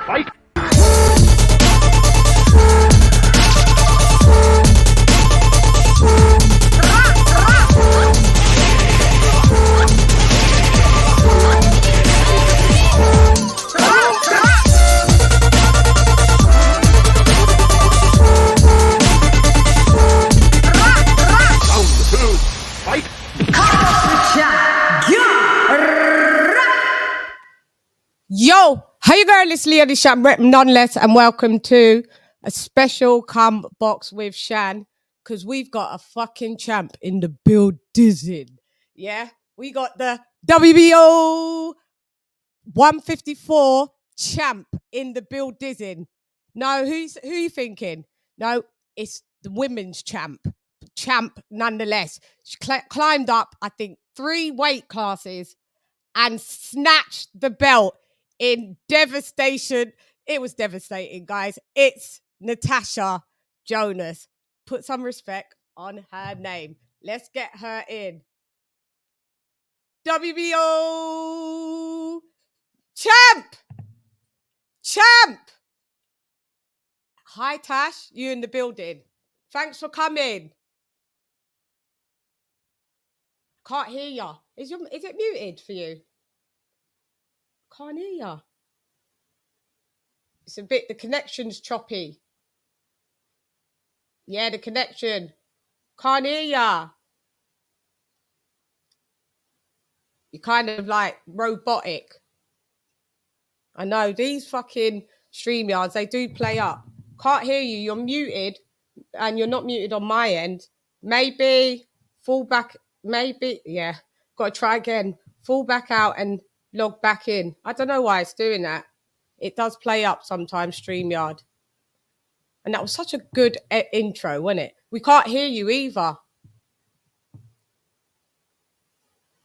Fight! Yo, hey girl, it's LadyChann, nonetheless, and welcome to a special come box with Shan, because we've got a fucking champ in the building. Yeah, we got the WBO 154 champ in the building. No, who you thinking? No, it's the women's champ nonetheless. She climbed up, I think, 3 weight classes and snatched the belt in devastation. It was devastating, guys. It's NATASHA Jonas. Put some respect on her name. Let's get her in. WBO champ. Hi, Tash. You in the building. Thanks for coming. Can't hear ya. Is it muted for you? Can't hear ya. It's a bit, the connection's choppy. Yeah, the connection. Can't hear ya. You're kind of like robotic. I know, these fucking StreamYards, they do play up. Can't hear you. You're muted, and you're not muted on my end. Maybe fall back. Maybe, yeah. Got to try again. Fall back out and log back in. I don't know why it's doing that. It does play up sometimes, StreamYard. And that was such a good intro, wasn't it? We can't hear you either.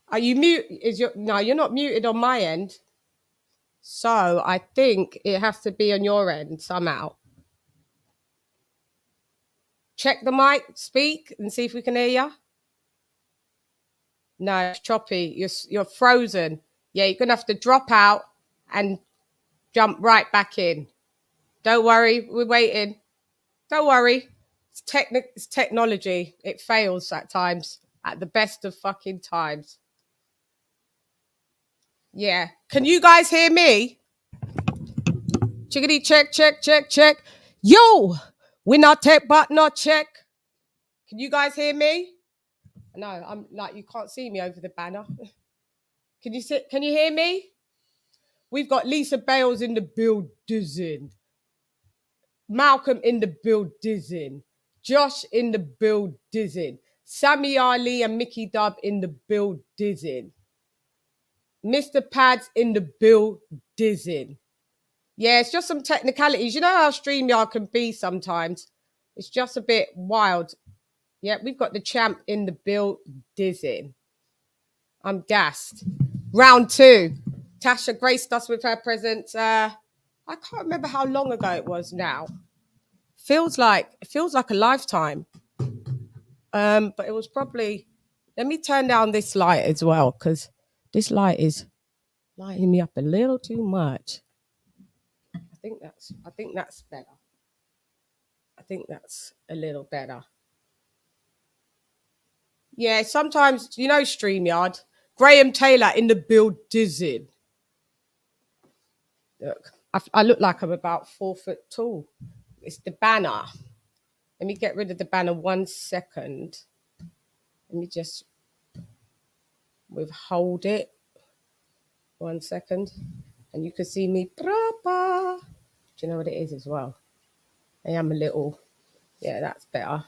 Are you mute? No, you're not muted on my end. So I think it has to be on your end somehow. Check the mic, speak, and see if we can hear you. No, it's choppy. You're frozen. Yeah, you're gonna have to drop out and jump right back in. Don't worry, we're waiting. Don't worry. It's technology. It fails at times. At the best of fucking times. Yeah. Can you guys hear me? Chickadee check. Yo! We're not tech, but not check. Can you guys hear me? No, I'm like, you can't see me over the banner. Can you hear me? We've got Lisa Bales in the building. Malcolm in the building. Josh in the building. Sammy Ali and Mickey Dub in the building. Mr. Pads in the building. Yeah, it's just some technicalities. You know how StreamYard can be sometimes. It's just a bit wild. Yeah, we've got the champ in the building. I'm gassed. Round 2. Tasha graced us with her presence. I can't remember how long ago it was now. Feels like a lifetime. But it was probably. Let me turn down this light as well, because this light is lighting me up a little too much. I think that's better. I think that's a little better. Yeah, sometimes, you know, StreamYard. Graham Taylor in the building. Look, I look like I'm about 4 foot tall. It's the banner. Let me get rid of the banner 1 second. Let me just withhold it 1 second. And you can see me proper. Do you know what it is as well? I am a little, yeah, that's better.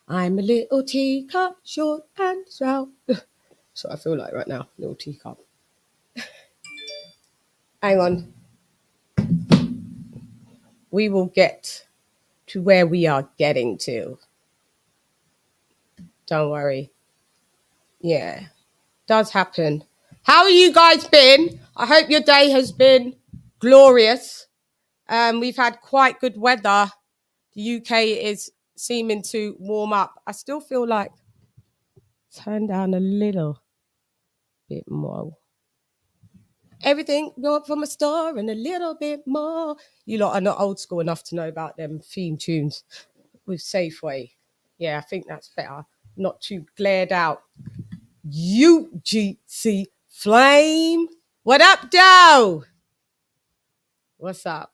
I'm a little teacup, short and stout. That's what I feel like right now, little teacup. Hang on. We will get to where we are getting to. Don't worry. Yeah, does happen. How are you guys been? I hope your day has been glorious. We've had quite good weather. The UK is seeming to warm up. I still feel like turn down a little bit more. Everything bought from a store and a little bit more. You lot are not old school enough to know about them theme tunes with Safeway. Yeah, I think that's better. Not too glared out. UGC Flame. What up, Doe? What's up?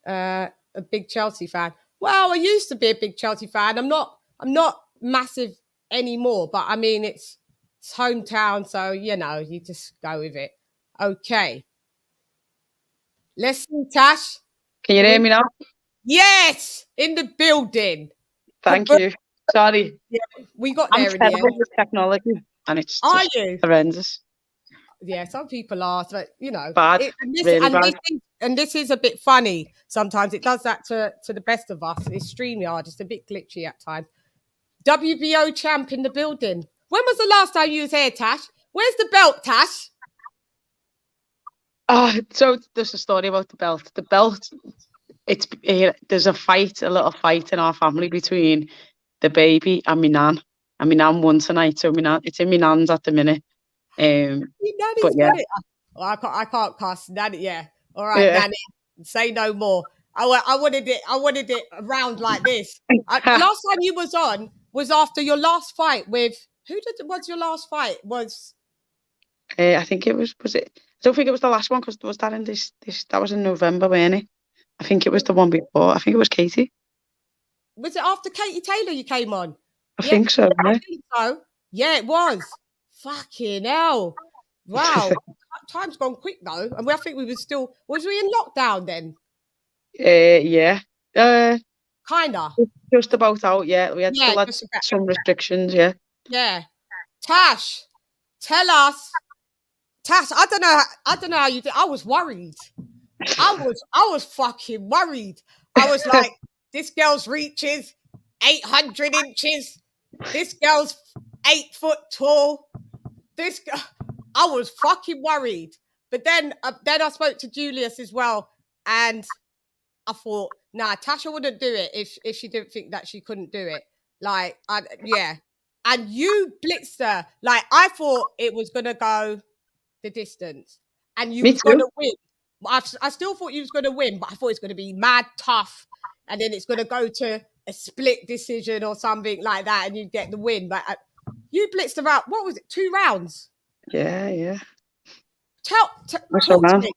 A big Chelsea fan. Well, I used to be a big Chelsea fan. I'm not massive anymore, but I mean it's hometown, so you know, you just go with it. Okay. Let's see, Tash. Can you hear me now? Yes, in the building. Thank you. Sorry. Yeah, we got there I'm in the terrible end. with technology, and it's Are just you? horrendous. Yeah, some people are, but you know, Bad, really bad. This is a bit funny. Sometimes it does that to the best of us. It's StreamYard. It's a bit glitchy at times. WBO champ in the building. When was the last time you was here, Tash? Where's the belt, Tash? So there's a story about the belt. The belt, there's a little fight in our family between the baby and my nan. And my nan won tonight, so it's in my nan's at the minute. Nanny's but yeah. got it. Oh, I can't cuss. Nanny, yeah. All right, yeah. Nanny, say no more. I wanted it around like this. Last time you was on was after your last fight with was your last fight? I think it was it? I don't think it was the last one because was that in this that was in November, wasn't it? I think it was the one before. I think it was Katie. Was it after Katie Taylor you came on? I think so. I think so. Yeah, it was. Fucking hell. Wow. Time's gone quick though. And I think was we in lockdown then? Yeah. Kinda. Just about out, yeah. We had still had some restrictions, yeah. Yeah. Tash, tell us. Tash, I don't know how you did. I was worried. I was fucking worried. I was like, this girl's reaches 800 inches. This girl's 8 foot tall. I was fucking worried. But then I spoke to Julius as well, and I thought, nah, Tasha wouldn't do it if she didn't think that she couldn't do it. Like, yeah. And you blitzed her. Like, I thought it was gonna go the distance, and you was gonna win. I still thought you was gonna win, but I thought it's gonna be mad tough, and then it's gonna go to a split decision or something like that, and you get the win. But you blitzed about what was it? 2 rounds. Yeah. Talk to me.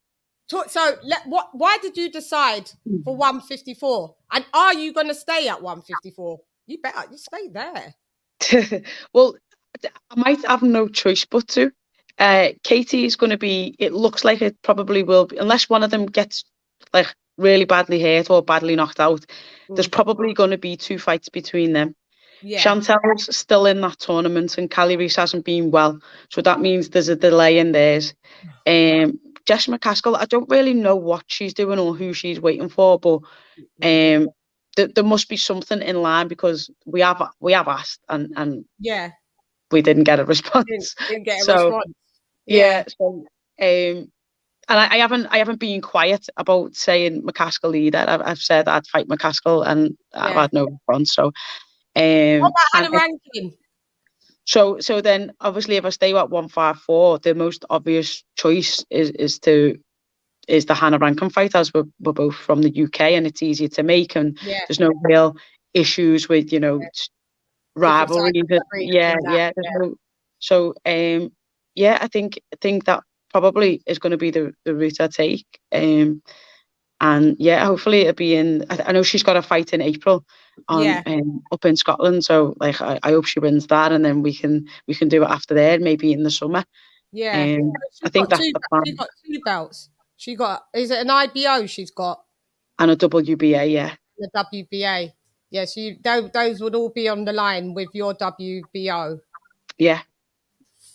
Why did you decide for 154? And are you going to stay at 154? You stay there. Well, I might have no choice but to. Katie is going to be. It looks like it probably will be, unless one of them gets like really badly hurt or badly knocked out. There's probably going to be 2 fights between them. Yeah. Chantel's still in that tournament, and Callie Reese hasn't been well, so that means there's a delay in theirs. Jess McCaskill, I don't really know what she's doing or who she's waiting for, but there must be something in line because we have asked and yeah, we didn't get a response. Didn't get a response. Yeah. So and I haven't been quiet about saying McCaskill either. I've said I'd fight McCaskill and I've had no response. So. What about Hannah Rankin? So then obviously if I stay at 154, the most obvious choice is the Hannah Rankin fight, as we're both from the UK and it's easier to make, and there's no real issues with rivalry. I think that probably is going to be the route I take. And yeah, hopefully it'll be in. I know she's got a fight in April up in Scotland, so like I hope she wins that, and then we can do it after there, maybe in the summer. Yeah, I think that's the plan. She's got 2 belts. Is it an IBO she's got? And a WBA, yeah. The WBA, yes. Those would all be on the line with your WBO. Yeah.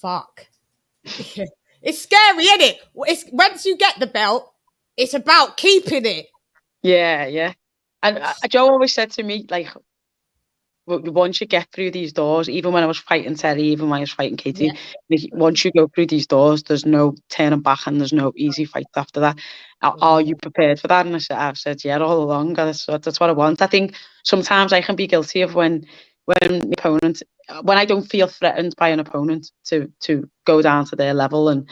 Fuck. It's scary, isn't it? Once you get the belt, it's about keeping it. Yeah. And Joe always said to me, like, once you get through these doors, even when I was fighting Terry, even when I was fighting Katie, once you go through these doors, there's no turning back and there's no easy fights after that. Are you prepared for that? And I've said, yeah, all along. That's what I want. I think sometimes I can be guilty of when when I don't feel threatened by an opponent to go down to their level, and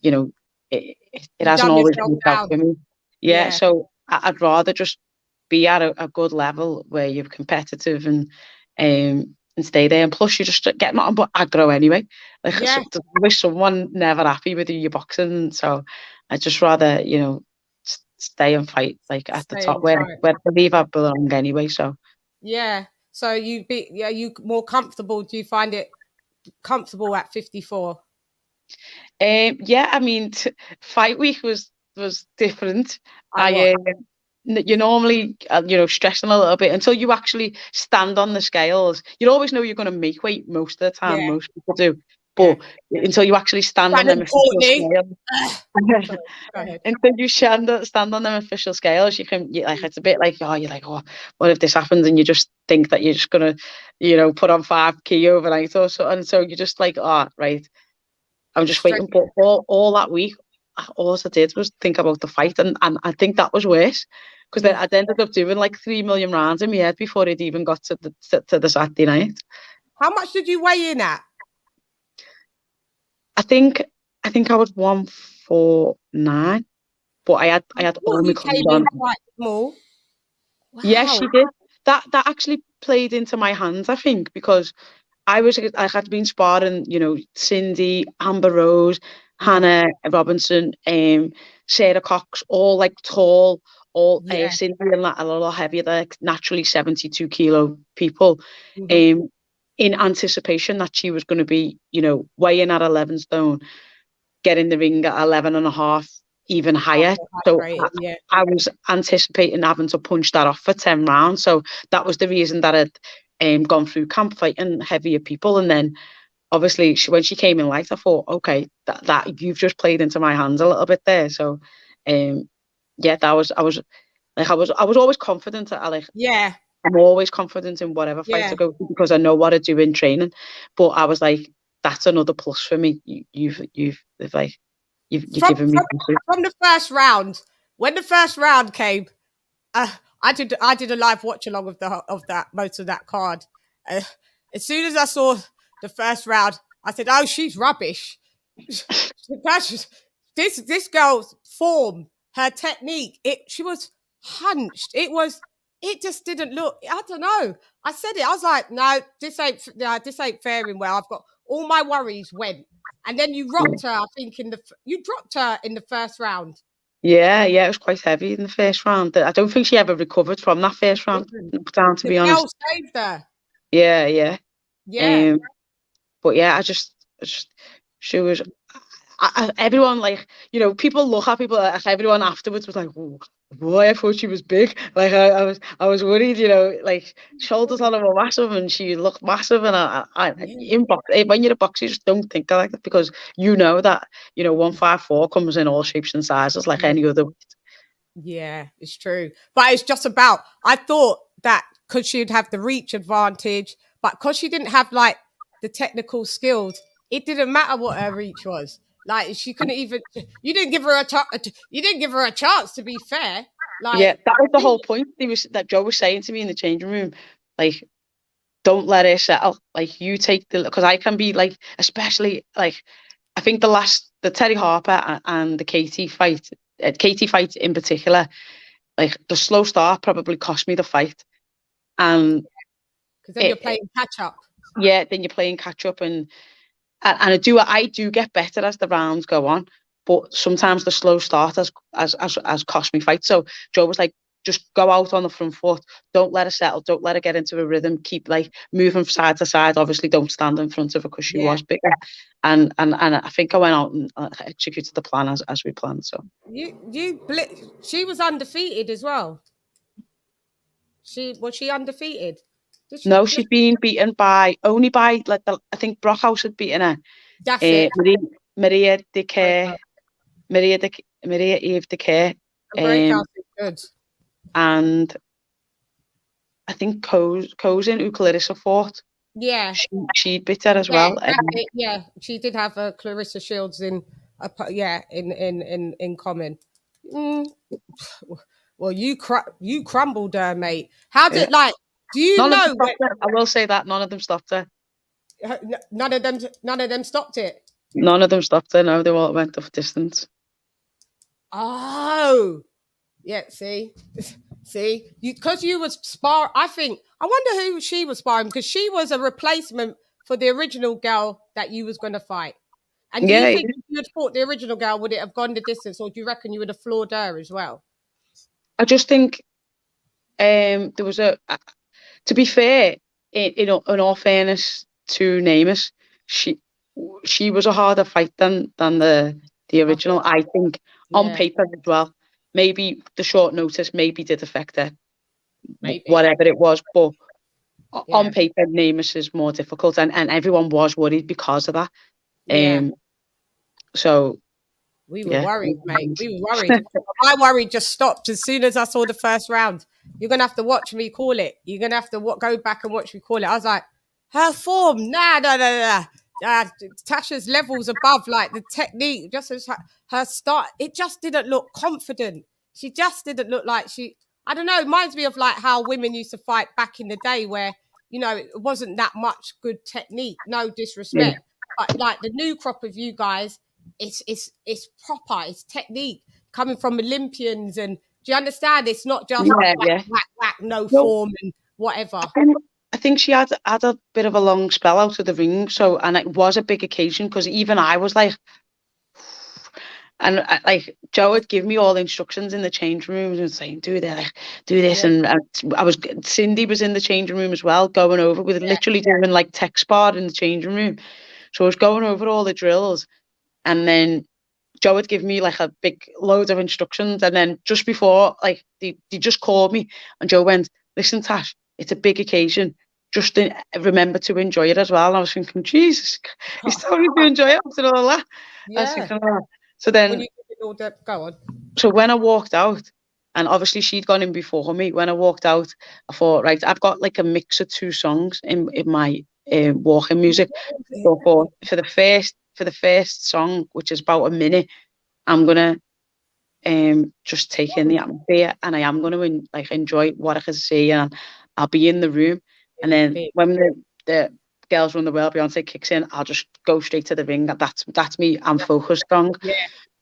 you know, it hasn't always worked out for me. Yeah, so I'd rather just be at a good level where you're competitive and stay there. And plus, you just get nothing but aggro anyway. Like, there's always someone never happy with you boxing. So I'd just rather, you know, stay and fight like at the top where I believe I belong anyway. So yeah. So you more comfortable? Do you find it comfortable at 54? Yeah, I mean, fight week was different. You're normally, you know, stressing a little bit until you actually stand on the scales. You always know you're going to make weight most of the time. Yeah. Most people do, but until you actually stand on them official scales, until you stand on them official scales, you can like, it's a bit like, oh, you're like, oh, what if this happens? And you just think that you're just gonna, you know, put on 5 kg overnight or so, and so you're just like, oh, right, I'm just waiting. But all that week, all I did was think about the fight, and I think that was worse, because I'd ended up doing like 3 million rounds in my head before it even got to the Saturday night. How much did you weigh in at? I think I was 149, but I had all my clothes on. Quite small. Wow. Yeah, she did. That actually played into my hands, I think, because I had been sparring, you know, Cindy, Amber Rose, Hannah Robinson, Sarah Cox, all like tall, Cindy and a little heavier, like naturally 72 kilo people, in anticipation that she was going to be, you know, weighing at 11 stone, get in the ring at 11 and a half, even higher. So I was anticipating having to punch that off for 10 rounds. So that was the reason that I'd gone through camp fighting heavier people. And then obviously when she came in light, I thought, okay, that you've just played into my hands a little bit there. So yeah, I was always confident that I'm always confident in whatever fight I go to, because I know what I do in training. But I was like, that's another plus for me. You've given me from the first round. When the first round came, I did a live watch along of most of that card. As soon as I saw the first round, I said, "Oh, she's rubbish." This girl's form, her technique, she was hunched. It just didn't look. I don't know. I said it. I was like, "No, this ain't faring well." I've got all my worries went, and then you rocked her. I think you dropped her in the first round. Yeah, it was quite heavy in the first round. I don't think she ever recovered from that first round knockdown, to be honest. The girl saved her. Yeah. But yeah, she was. Everyone, like, you know, people look at people. Like, everyone afterwards was like, "Oh, boy, I thought she was big." Like I was worried, you know, like shoulders on her were massive and she looked massive. And when you're a boxer, you just don't think like that, because you know that, you know, 154 comes in all shapes and sizes like any other. Yeah, it's true. But it's just about, I thought that because she'd have the reach advantage, but because she didn't have like the technical skills, it didn't matter what her reach was. Like, she couldn't even. You didn't give her a chance. To be fair, like, yeah, that was the whole point. That Joe was saying to me in the changing room, like, don't let her settle. Like, you take because I can be like, especially like, I think the Terry Harper and the Katie fight in particular, like the slow start probably cost me the fight, and because then you're playing catch up. Yeah, then you're playing catch up, and I do get better as the rounds go on, but sometimes the slow start has cost me fights. So Joe was like, just go out on the front foot, don't let her settle, don't let her get into a rhythm, keep like moving side to side. Obviously don't stand in front of her because she was bigger, and I think I went out and executed the plan as we planned. So she was undefeated as well. Was she undefeated? No, she'd been beaten only by like I think Brockhouse had beaten her. That's it. Maria Eve Decay. Breakhouse is good. And I think Kozin, who Clarissa fought. Yeah. She'd beat her as well. Yeah, she did have Clarissa Shields in common. Well, you crumbled her, mate. How did Do you None of know them stopped her. I will say that none of them stopped her. none of them stopped it? None of them stopped her. No, they all went off distance. Oh, yeah. See, because you was spar. I wonder who she was sparring, because she was a replacement for the original girl that you was going to fight. And do you Yeah, think if you had fought the original girl, would it have gone the distance, or do you reckon you would have floored her as well? I just think there was to be fair, in all fairness to Namus, she was a harder fight than the original. Okay. I think on Yeah, paper as well. Maybe the short notice maybe did affect her, maybe. whatever it was. But on Yeah, paper, Namus is more difficult, and everyone was worried because of that. yeah. So We were yeah. worried, mate. We were worried. My worry just stopped as soon as I saw the first round. You're gonna have to watch me call it. You're gonna have to go back and watch me call it. I was like, her form, nah. Tasha's levels above, like the technique, just as her start. It just didn't look confident. She just didn't look like she. I don't know. It reminds me of like how women used to fight back in the day, where it wasn't that much good technique. No Yeah, disrespect, but like the new crop of you guys, it's proper, it's technique coming from Olympians, and do you understand? It's not just yeah, whack, yeah. whack, whack, no Well, form and whatever. I think she had a bit of a long spell out of the ring, so and it was a big occasion because even I was like, and like Joe would give me all the instructions in the changing rooms and saying, do that, like, do this, Yeah, and Cindy was in the changing room as well, going over with literally doing like tech spar in the changing room, so I was going over all the drills, and then Joe would give me like a big load of instructions, and then just before, like they just called me, and Joe went, "Listen, Tash, it's a big occasion. Just remember to enjoy it as well." And I was thinking, Jesus, he's telling me to enjoy it after all that. I was yeah. thinking, oh. So When then, you did it all that, go on. so when I walked out, and obviously she'd gone in before me. When I walked out, I thought, right, I've got like a mix of two songs in my walking music. So for the first song, which is about a minute, I'm gonna just take in the atmosphere, and I am going to enjoy what I can see, and I'll be in the room, and then when the Girls Run the World Beyonce kicks in, I'll just go straight to the ring. That's me. I'm focused strong. Yeah,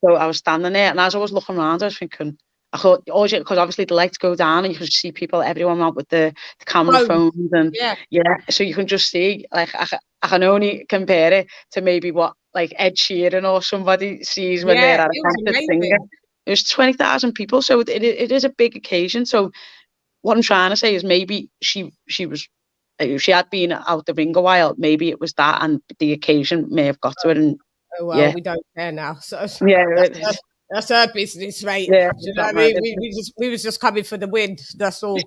So I was standing there, and as I was looking around, I was thinking, I thought, because obviously the lights go down and you can see people, everyone out with the camera phones, and yeah, so you can just see, like, I can only compare it to maybe what like Ed Sheeran or somebody sees when yeah. they're at a It was concert singer. amazing. It was 20,000 people, so it is a big occasion. So what I'm trying to say is maybe she was, she had been out the ring a while. Maybe it was that, and the occasion may have got to her. And Oh well, yeah, we don't care now. So yeah, that's her business, mate. yeah, Do you it's know not what I my mean? business. We was just coming for the win. That's all.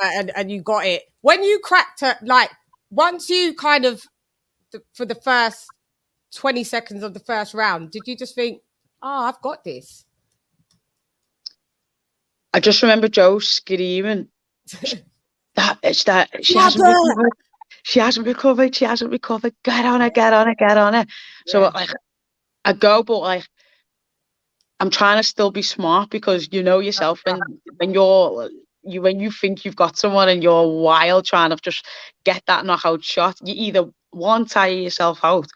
And you got it. When you cracked her, like once you kind of for the first 20 seconds of the first round, did you just think, "Oh, I've got this"? I just remember Joe screaming that she hasn't Mother! recovered. She hasn't recovered. She hasn't recovered. Get on her. Get on her. Get on her. So Yeah, like I go, but like I'm trying to still be smart, because you know yourself when when you think you've got someone and you're wild trying to just get that knockout shot, you either one, tire yourself out,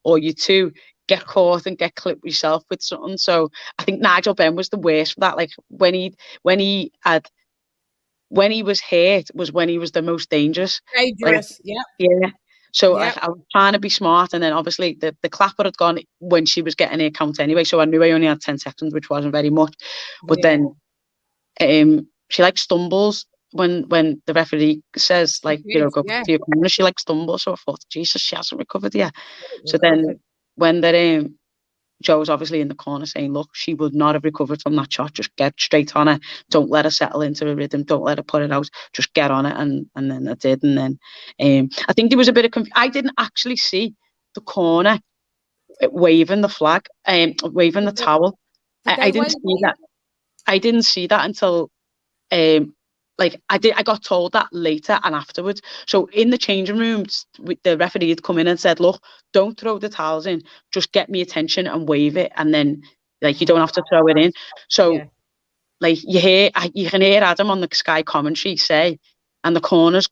or you two, get caught and get clipped yourself with something. So I think Nigel Benn was the worst for that. Like when he had when he was hurt was when he was the most dangerous. Like, dangerous. Yeah, yeah. So yeah, I was trying to be smart, and then obviously the clapper had gone when she was getting her count anyway. So I knew I only had 10 seconds, which wasn't very much. But yeah. then she like stumbles when the referee says, like, go back Yeah. to your corner. She like stumbles. So I thought, Jesus, she hasn't recovered yet. So Recovered. then when the Joe's obviously in the corner saying, look, she would not have recovered from that shot. Just get straight on her. Don't let her settle into a rhythm. Don't let her put it out. Just get on it. And then I did. And then I think there was a bit of I didn't actually see the corner waving the flag, waving the towel. Did I they didn't wave see it? that. I didn't see that until I got told that later and afterwards. So in the changing rooms, the referee had come in and said, look, don't throw the towels in, just get me attention and wave it, and then like you don't have to throw it in. So Yeah. like you can hear Adam on the Sky commentary say, and the corner's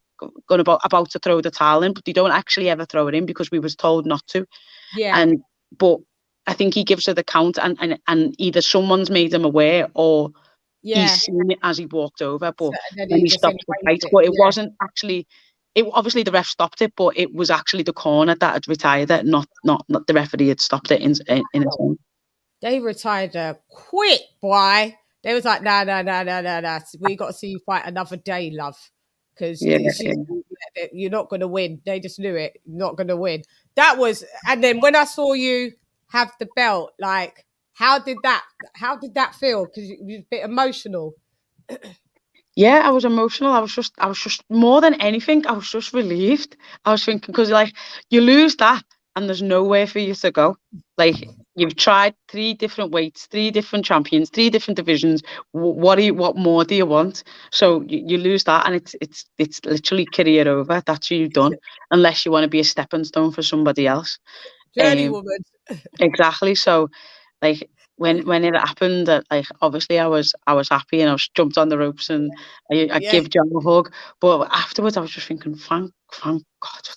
about to throw the towel in, but they don't actually ever throw it in because we was told not to. Yeah. But I think he gives her the count, and either someone's made him aware or Yeah. he's seen it as he walked over. But So, and then when he he just stopped the fight, embraced it. but it Yeah. wasn't actually. It obviously the ref stopped it, but it was actually the corner that had retired it, not the referee had stopped it in his own. They retired her quick, boy. They was like, nah. We got to see you fight another day, love. Because you're not going to win. They just knew it. You're not going to win. That was, and then when I saw you have the belt, like, how did that feel? Because you was a bit emotional. Yeah, I was emotional. I was just more than anything, I was just relieved. I was thinking, because like you lose that and there's nowhere for you to go. Like you've tried 3 different weights, 3 different champions, 3 different divisions. What more do you want? So you lose that, and it's literally career over. That's what you've done, unless you want to be a stepping stone for somebody else. Journey woman. Exactly. So like when it happened, like obviously I was happy, and I was jumped on the ropes, and I Yeah. give John a hug. But afterwards, I was just thinking, thank God.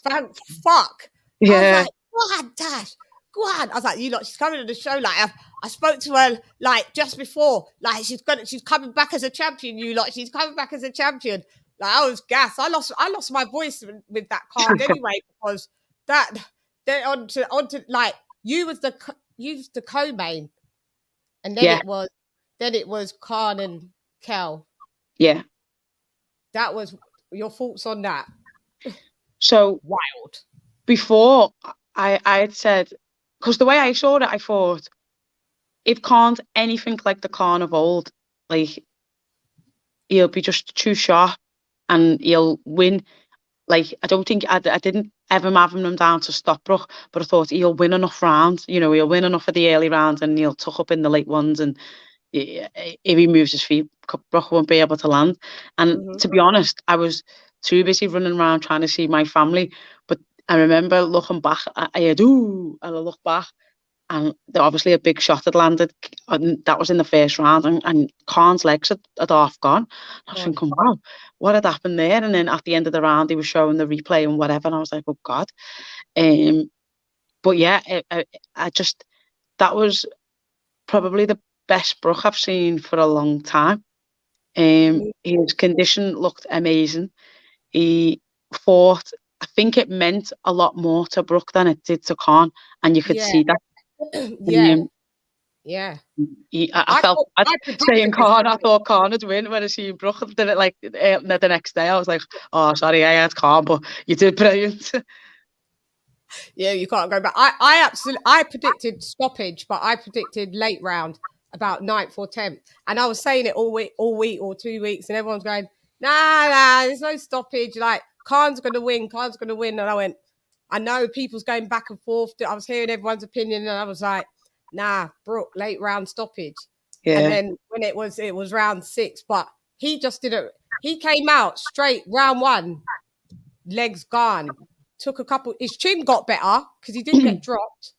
Thank fuck. I was Yeah, like, go on, Dash. Go on. I was like, you lot, she's coming to the show. Like, I spoke to her like just before. Like, she's coming back as a champion, you lot. She's coming back as a champion. Like, I was gassed. I lost my voice with that card anyway, because that then onto like you was the co-main, and then yeah, it was Khan and Kel. yeah. That was your thoughts on that. So Wild. before I had said, because the way I saw it, I thought if Khan's anything like the Khan of old, like he'll be just too sharp and he'll win. Like I don't think I didn't ever have him down to stop Brook, but I thought he'll win enough rounds. You know, he'll win enough of the early rounds, and he'll tuck up in the late ones. And if he moves his feet, Brook won't be able to land. And to be honest, I was too busy running around trying to see my family. But I remember looking back, I had and I looked back, and obviously a big shot had landed, and that was in the first round, and Khan's legs had half gone. I was thinking, wow, what had happened there? And then at the end of the round, he was showing the replay and whatever, and I was like, oh God. But yeah, I just, that was probably the best Brook I've seen for a long time. His condition looked amazing. He fought. I think it meant a lot more to Brook than it did to Khan, and you could see that. Yeah. Yeah. I felt bad saying Khan. I thought Khan would win when I seen Brook. Did it like the next day. I was like, oh, sorry, I had Khan, but you did brilliant. Yeah, you can't go back. I predicted stoppage, but I predicted late round, about 9th or 10th. And I was saying it all week or 2 weeks, and everyone's going, nah, there's no stoppage. Like, Khan's going to win. And I went, I know people's going back and forth. I was hearing everyone's opinion, and I was like, nah, Brook, late round stoppage. Yeah. And then when it was round 6, but he just didn't. He came out straight round 1, legs gone. Took a couple. His chin got better because he didn't get dropped,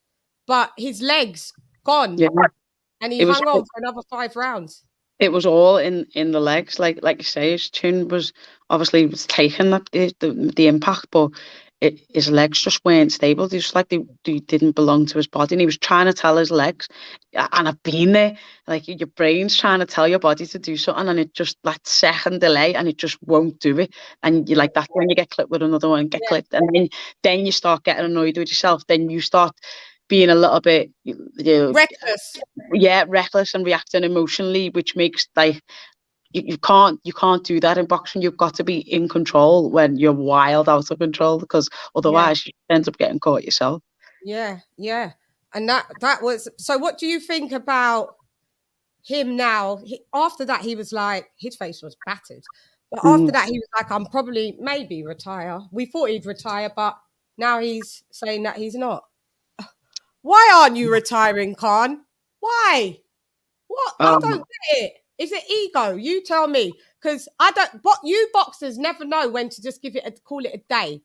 but his legs gone. Yeah. And he hung on for another 5 rounds. It was all in the legs, like you say. His chin was obviously taking the impact, but his legs just weren't stable. They just like they didn't belong to his body, and he was trying to tell his legs. And I've been there. Like your brain's trying to tell your body to do something, and it just like second delay, and it just won't do it. And you like that's when you get clipped with another one, clipped, and then you start getting annoyed with yourself. Then you start being a little bit reckless. Yeah, reckless and reacting emotionally, which makes like you can't do that in boxing. You've got to be in control when you're wild out of control, because otherwise you end up getting caught yourself. Yeah. And that was, so what do you think about him now? After that, he was like, his face was battered. But after that, he was like, I'm probably maybe retire. We thought he'd retire, but now he's saying that he's not. Why aren't you retiring, Khan? Why? What? I don't get it. Is it ego? You tell me. Because I don't. But you boxers never know when to just call it a day.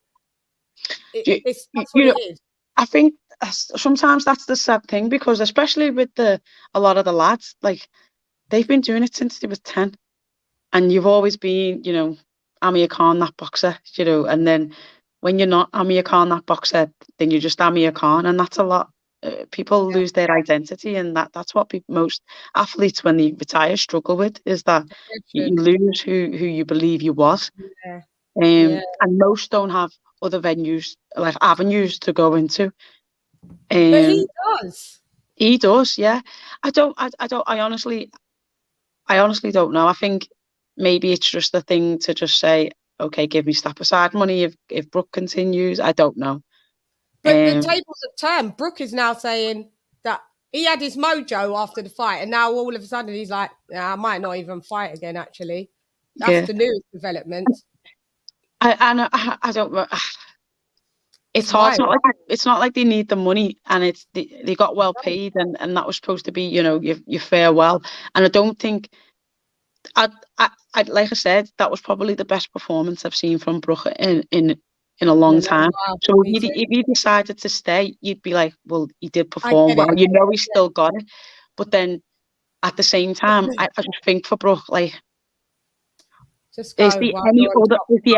That's what it is. I think sometimes that's the sad thing, because especially with a lot of the lads, like they've been doing it since they were 10, and you've always been, Amir Khan, that boxer, you know, and then when you're not Amir Khan, that boxer, then you're just Amir Khan, and that's a lot. People lose their identity, and that's what most athletes, when they retire, struggle with, is that you lose who you believe you was. And most don't have other venues, like avenues, to go into. But he does. He does, yeah. I honestly don't know. I think maybe it's just a thing to just say, okay, give me step aside money if Brooke continues. I don't know. But the tables have turned. Brooke is now saying that he had his mojo after the fight, and now all of a sudden he's like, I might not even fight again, actually. That's the newest development. I don't. It's hard. It's not like they need the money, and they got well paid, and that was supposed to be, you know, your farewell. And I don't think, I like I said, that was probably the best performance I've seen from Brooke in a long time. So if he decided to stay, you'd be like, well, he did perform well. You know, he still got it. But then at the same time, I just think for Brooke, like, is there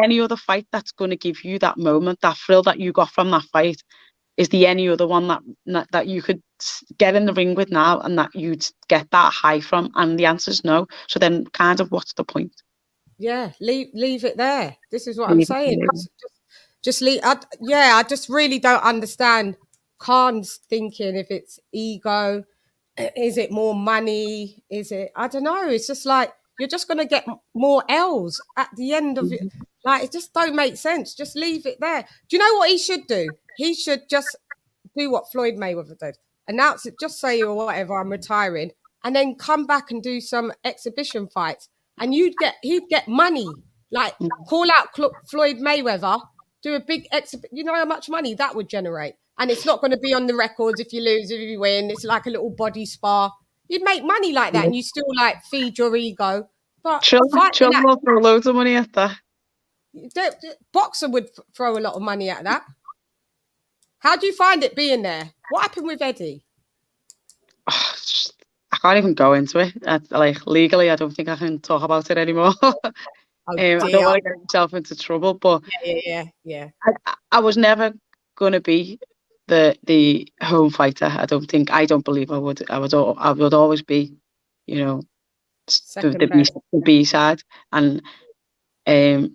any other fight that's going to give you that moment, that thrill that you got from that fight? Is there any other one that you could get in the ring with now, and that you'd get that high from? And the answer is no. So then, kind of, what's the point? Yeah, leave it there. This is what I'm saying. Just leave. I just really don't understand Khan's thinking. If it's ego, is it more money? Is it? I don't know. It's just like, you're just going to get more L's at the end of it. Like, it just don't make sense. Just leave it there. Do you know what he should do? He should just do what Floyd Mayweather did. Announce it, just say or whatever, I'm retiring, and then come back and do some exhibition fights. And he'd get money. Like, call out Floyd Mayweather, do a big exhibition. You know how much money that would generate? And it's not going to be on the records if you lose, if you win. It's like a little body spa. You'd make money like that, and you still, like, feed your ego. But Chill will throw loads of money at that. The boxer would throw a lot of money at that. How do you find it being there? What happened with Eddie? I can't even go into it. Like, legally, I don't think I can talk about it anymore. I don't want to get myself into trouble, but yeah. I was never going to be the home fighter. I don't believe I would. I would always be, you know, the B side. And they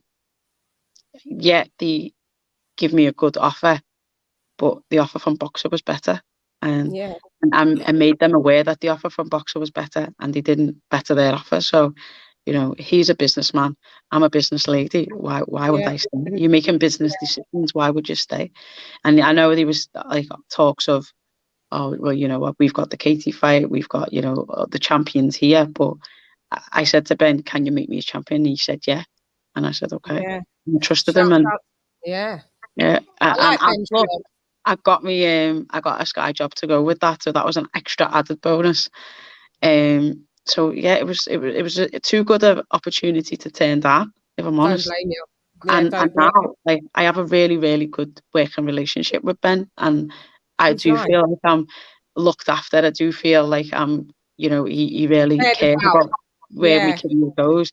give me a good offer, but the offer from Boxer was better. And I made them aware that the offer from Boxer was better, and they didn't better their offer. So, you know, he's a businessman. I'm a business lady. Why would I stay? You're making business decisions. Why would you stay? And I know there was, like, talks of, oh, well, you know what, we've got the Katie fight, we've got, you know, the champions here. But I said to Ben, can you make me a champion? And he said, yeah. And I said, okay. Yeah. I trusted him. And I got a Sky job to go with that, so that was an extra added bonus. So yeah, it was a too good an opportunity to turn down, if I'm honest. Don't blame you. And now, like, I have a really, really good working relationship with Ben, and I do feel like I'm looked after. I do feel like you know, he really cares about where my career goes,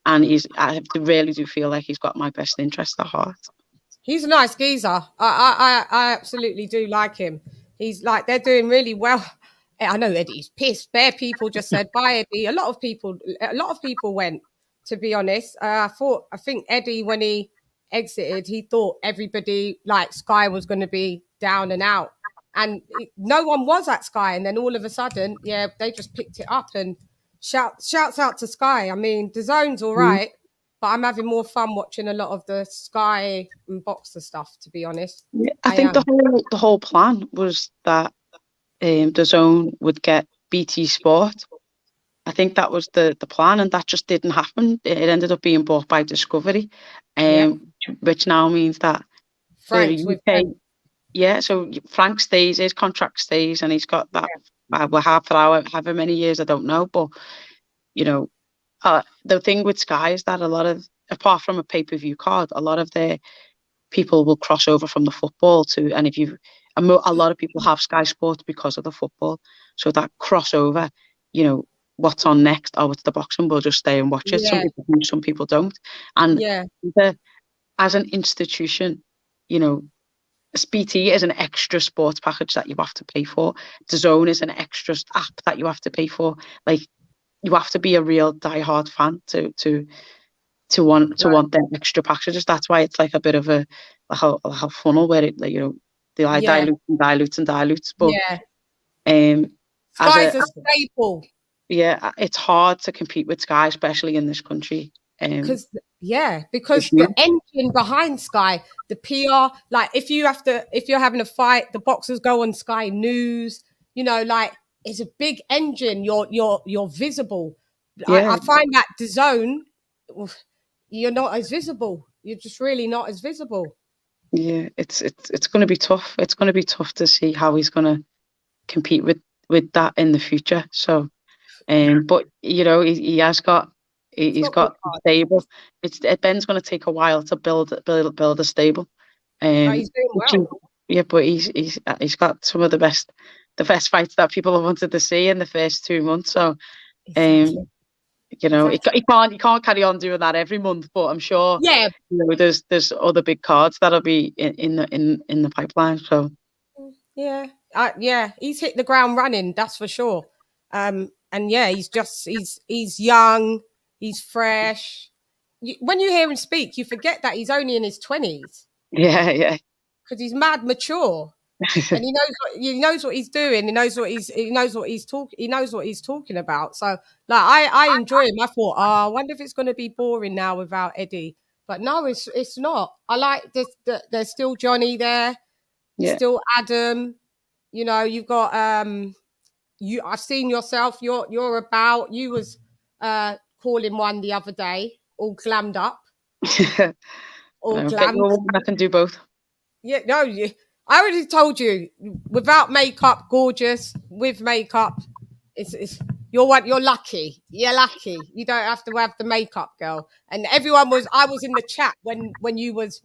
and I really do feel like he's got my best interest at heart. He's a nice geezer. I absolutely do like him. He's like, they're doing really well. I know Eddie's pissed. Bare people just said bye, Eddie. A lot of people went, to be honest. I think Eddie, when he exited, he thought everybody, like, Sky was going to be down and out. And no one was at Sky. And then all of a sudden, they just picked it up. And shouts out to Sky. I mean, the zone's all right. But I'm having more fun watching a lot of the Sky and Boxer stuff, to be honest. Yeah, I think the whole plan was that the Zone would get BT Sport. I think that was the plan, and that just didn't happen. It ended up being bought by Discovery, which now means that Frank's UK, so Frank stays, his contract stays, and he's got that half an hour, however many years, I don't know. But, you know, the thing with Sky is that a lot of, apart from a pay-per-view card, a lot of their people will cross over from the football to, and a lot of people have Sky Sports because of the football. So that crossover, you know, what's on next. Oh, it's the boxing. We'll just stay and watch it. Some Yeah. people do, some people don't. And Yeah. as an institution, you know, BT is an extra sports package that you have to pay for. DAZN is an extra app that you have to pay for. Like, you have to be a real diehard fan to want them extra packages. That's why it's like a bit of a funnel where it, like, you know, they like Yeah. dilutes. But Yeah. as Sky's a staple. yeah, it's hard to compete with Sky, especially in this country. Because the engine behind Sky, the PR, like if you're having a fight, the boxers go on Sky News, you know, like it's a big engine. You're visible. Yeah. I find that DAZN, you're not as visible. You're just really not as visible. Yeah, it's going to be tough. It's going to be tough to see how he's going to compete with that in the future. So, but you know, he's got a stable. Ben's going to take a while to build a stable. He's doing well. Yeah, but he's got some of the best fights that people have wanted to see in the first 2 months. So, exactly. You know, he can't carry on doing that every month. But I'm sure, yeah, you know, there's other big cards that'll be in the pipeline. So yeah, he's hit the ground running. That's for sure. And yeah, he's young, he's fresh. When you hear him speak, you forget that he's only in his 20s. Yeah. Because he's mad mature, and he knows what he's doing. He knows what he's talking about. So like I enjoy him. I thought, I wonder if it's going to be boring now without Eddie. But no, it's not. I like this. There's still Johnny there. Yeah. Still Adam. You know, you've got I've seen yourself. You're about. You was calling one the other day, all glammed up. All glammed. I can do both. Yeah, no, I already told you. Without makeup, gorgeous. With makeup, it's you're lucky. You're lucky. You don't have to have the makeup, girl. And I was in the chat when you was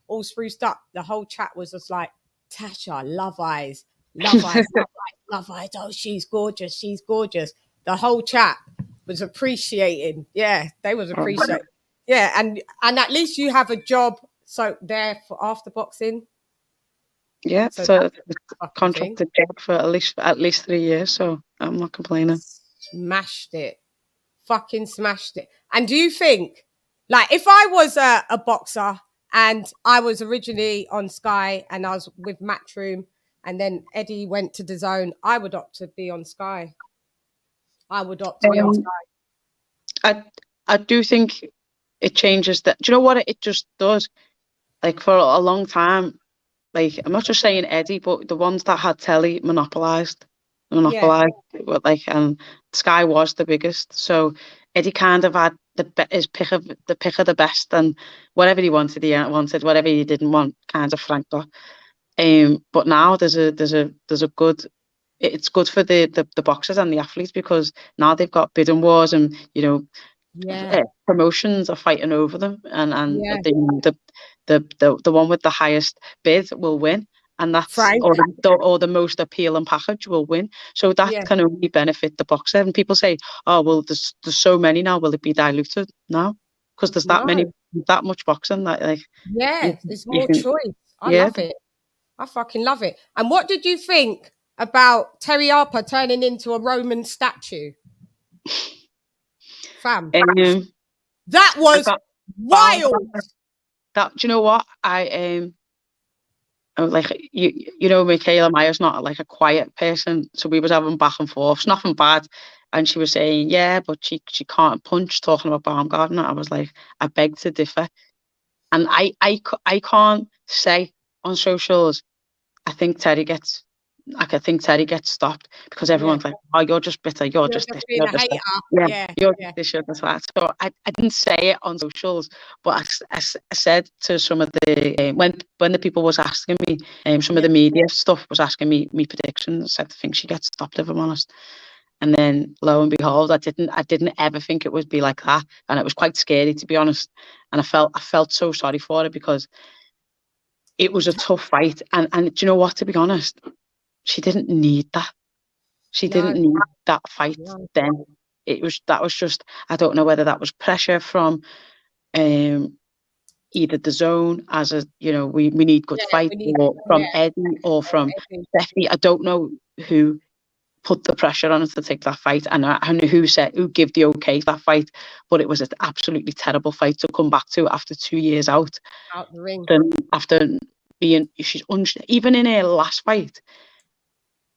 all spruced up. The whole chat was just like, Tasha, love eyes. Oh, she's gorgeous. The whole chat was appreciating. Yeah, they was appreciating. Yeah, and at least you have a job. So there for after boxing. Yeah, so contracted job for at least 3 years. So I'm not complaining. Smashed it, fucking smashed it. And do you think, like, if I was a boxer and I was originally on Sky and I was with Matchroom, and then Eddie went to DAZN, I would opt to be on Sky. I would opt to be on Sky. I do think it changes that. Do you know what it just does? Like, for a long time, like, I'm not just saying Eddie, but the ones that had telly monopolised. Like, and Sky was the biggest. So Eddie kind of had his pick of the best, and whatever he wanted, whatever he didn't want, kind of franked off. But now there's a good. It's good for the boxers and the athletes, because now they've got bidding wars, and you know, promotions are fighting over them, and the one with the highest bid will win, and that's or the most appealing package will win. So that can only benefit the boxer. And people say, oh well, there's so many now, will it be diluted? No, because there's that much boxing that, like, there's more choice. I love it. I fucking love it. And what did you think about Terry Harper turning into a Roman statue? Fam, that was wild. Do you know what? I like, you know, Michaela Myers not like a quiet person, so we was having back and forth, nothing bad, and she was saying, yeah, but she can't punch, talking about Baumgartner. I was like, I beg to differ, and I can't say on socials, I think Terry gets stopped, because everyone's like, oh, you're just bitter, you're just this, you're just that. You're this, you're just that. So I didn't say it on socials, but I said to some of the when the people was asking me, some of the media stuff was asking me predictions, I said, I think she gets stopped, if I'm honest. And then lo and behold, I didn't ever think it would be like that, and it was quite scary, to be honest. And I felt so sorry for her, because it was a tough fight, and do you know what, to be honest, she didn't need that. She didn't need that fight No. then. That was just, I don't know whether that was pressure from either the zone as a, we need good fight, or from Eddie or from Steffi. I don't know who put the pressure on her to take that fight, and I know who gave the okay to that fight, but it was an absolutely terrible fight to come back to after 2 years out the ring. After being, even in her last fight,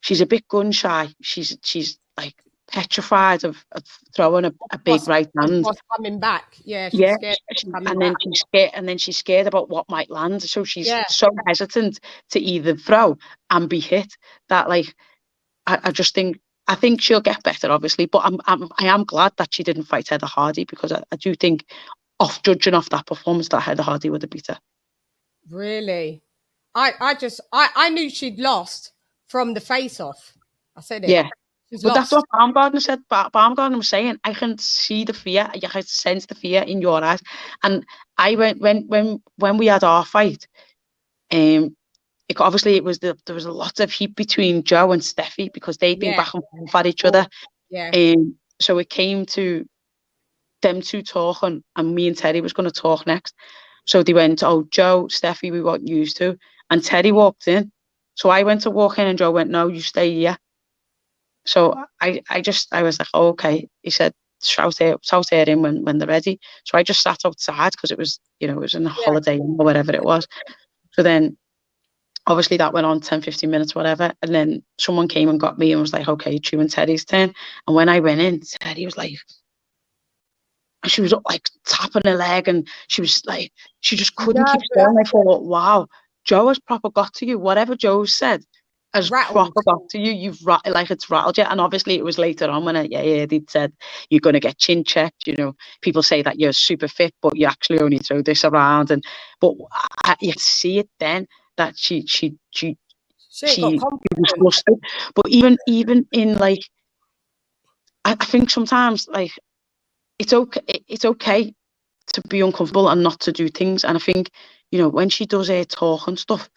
she's a bit gun shy. She's like petrified of throwing a big right hand. Coming back, she's scared. And then she's scared about what might land. So she's so hesitant to either throw and be hit that, like, I just think, I think she'll get better, obviously. But I am glad that she didn't fight Heather Hardy, because I do think, judging off that performance, that Heather Hardy would have beat her. Really, I knew she'd lost from the face-off. I said it. Yeah. But that's what Baumgartner said. Baumgartner was saying, I can see the fear, I can sense the fear in your eyes. And I went, when we had our fight, obviously there was a lot of heat between Joe and Steffi, because they'd been back and forth at each other. So it came to them two talking, and me and Terry was going to talk next. So they went, oh, Joe, Steffi, we weren't used to. And Terry walked in. So I went to walk in, and Joe went, no, you stay here. So I was like, oh, okay. He said, shout her in when they're ready. So I just sat outside, because it was, it was in a holiday or whatever it was. So then obviously that went on 10, 15 minutes, whatever. And then someone came and got me and was like, okay, it's you and Terry's turn. And when I went in, Terry was like, and she was like tapping her leg, and she was like, she just couldn't keep still. And I thought, wow, Joe has proper got to you. Whatever Joe said has proper got to you. You've like, it's rattled you. And obviously it was later on when they'd said, you're going to get chin checked. People say that you're super fit, but you actually only throw this around. But you see it then that she was flustered. But even in, like, I think sometimes, like, it's okay to be uncomfortable and not to do things. And I think, when she does her talk and stuff,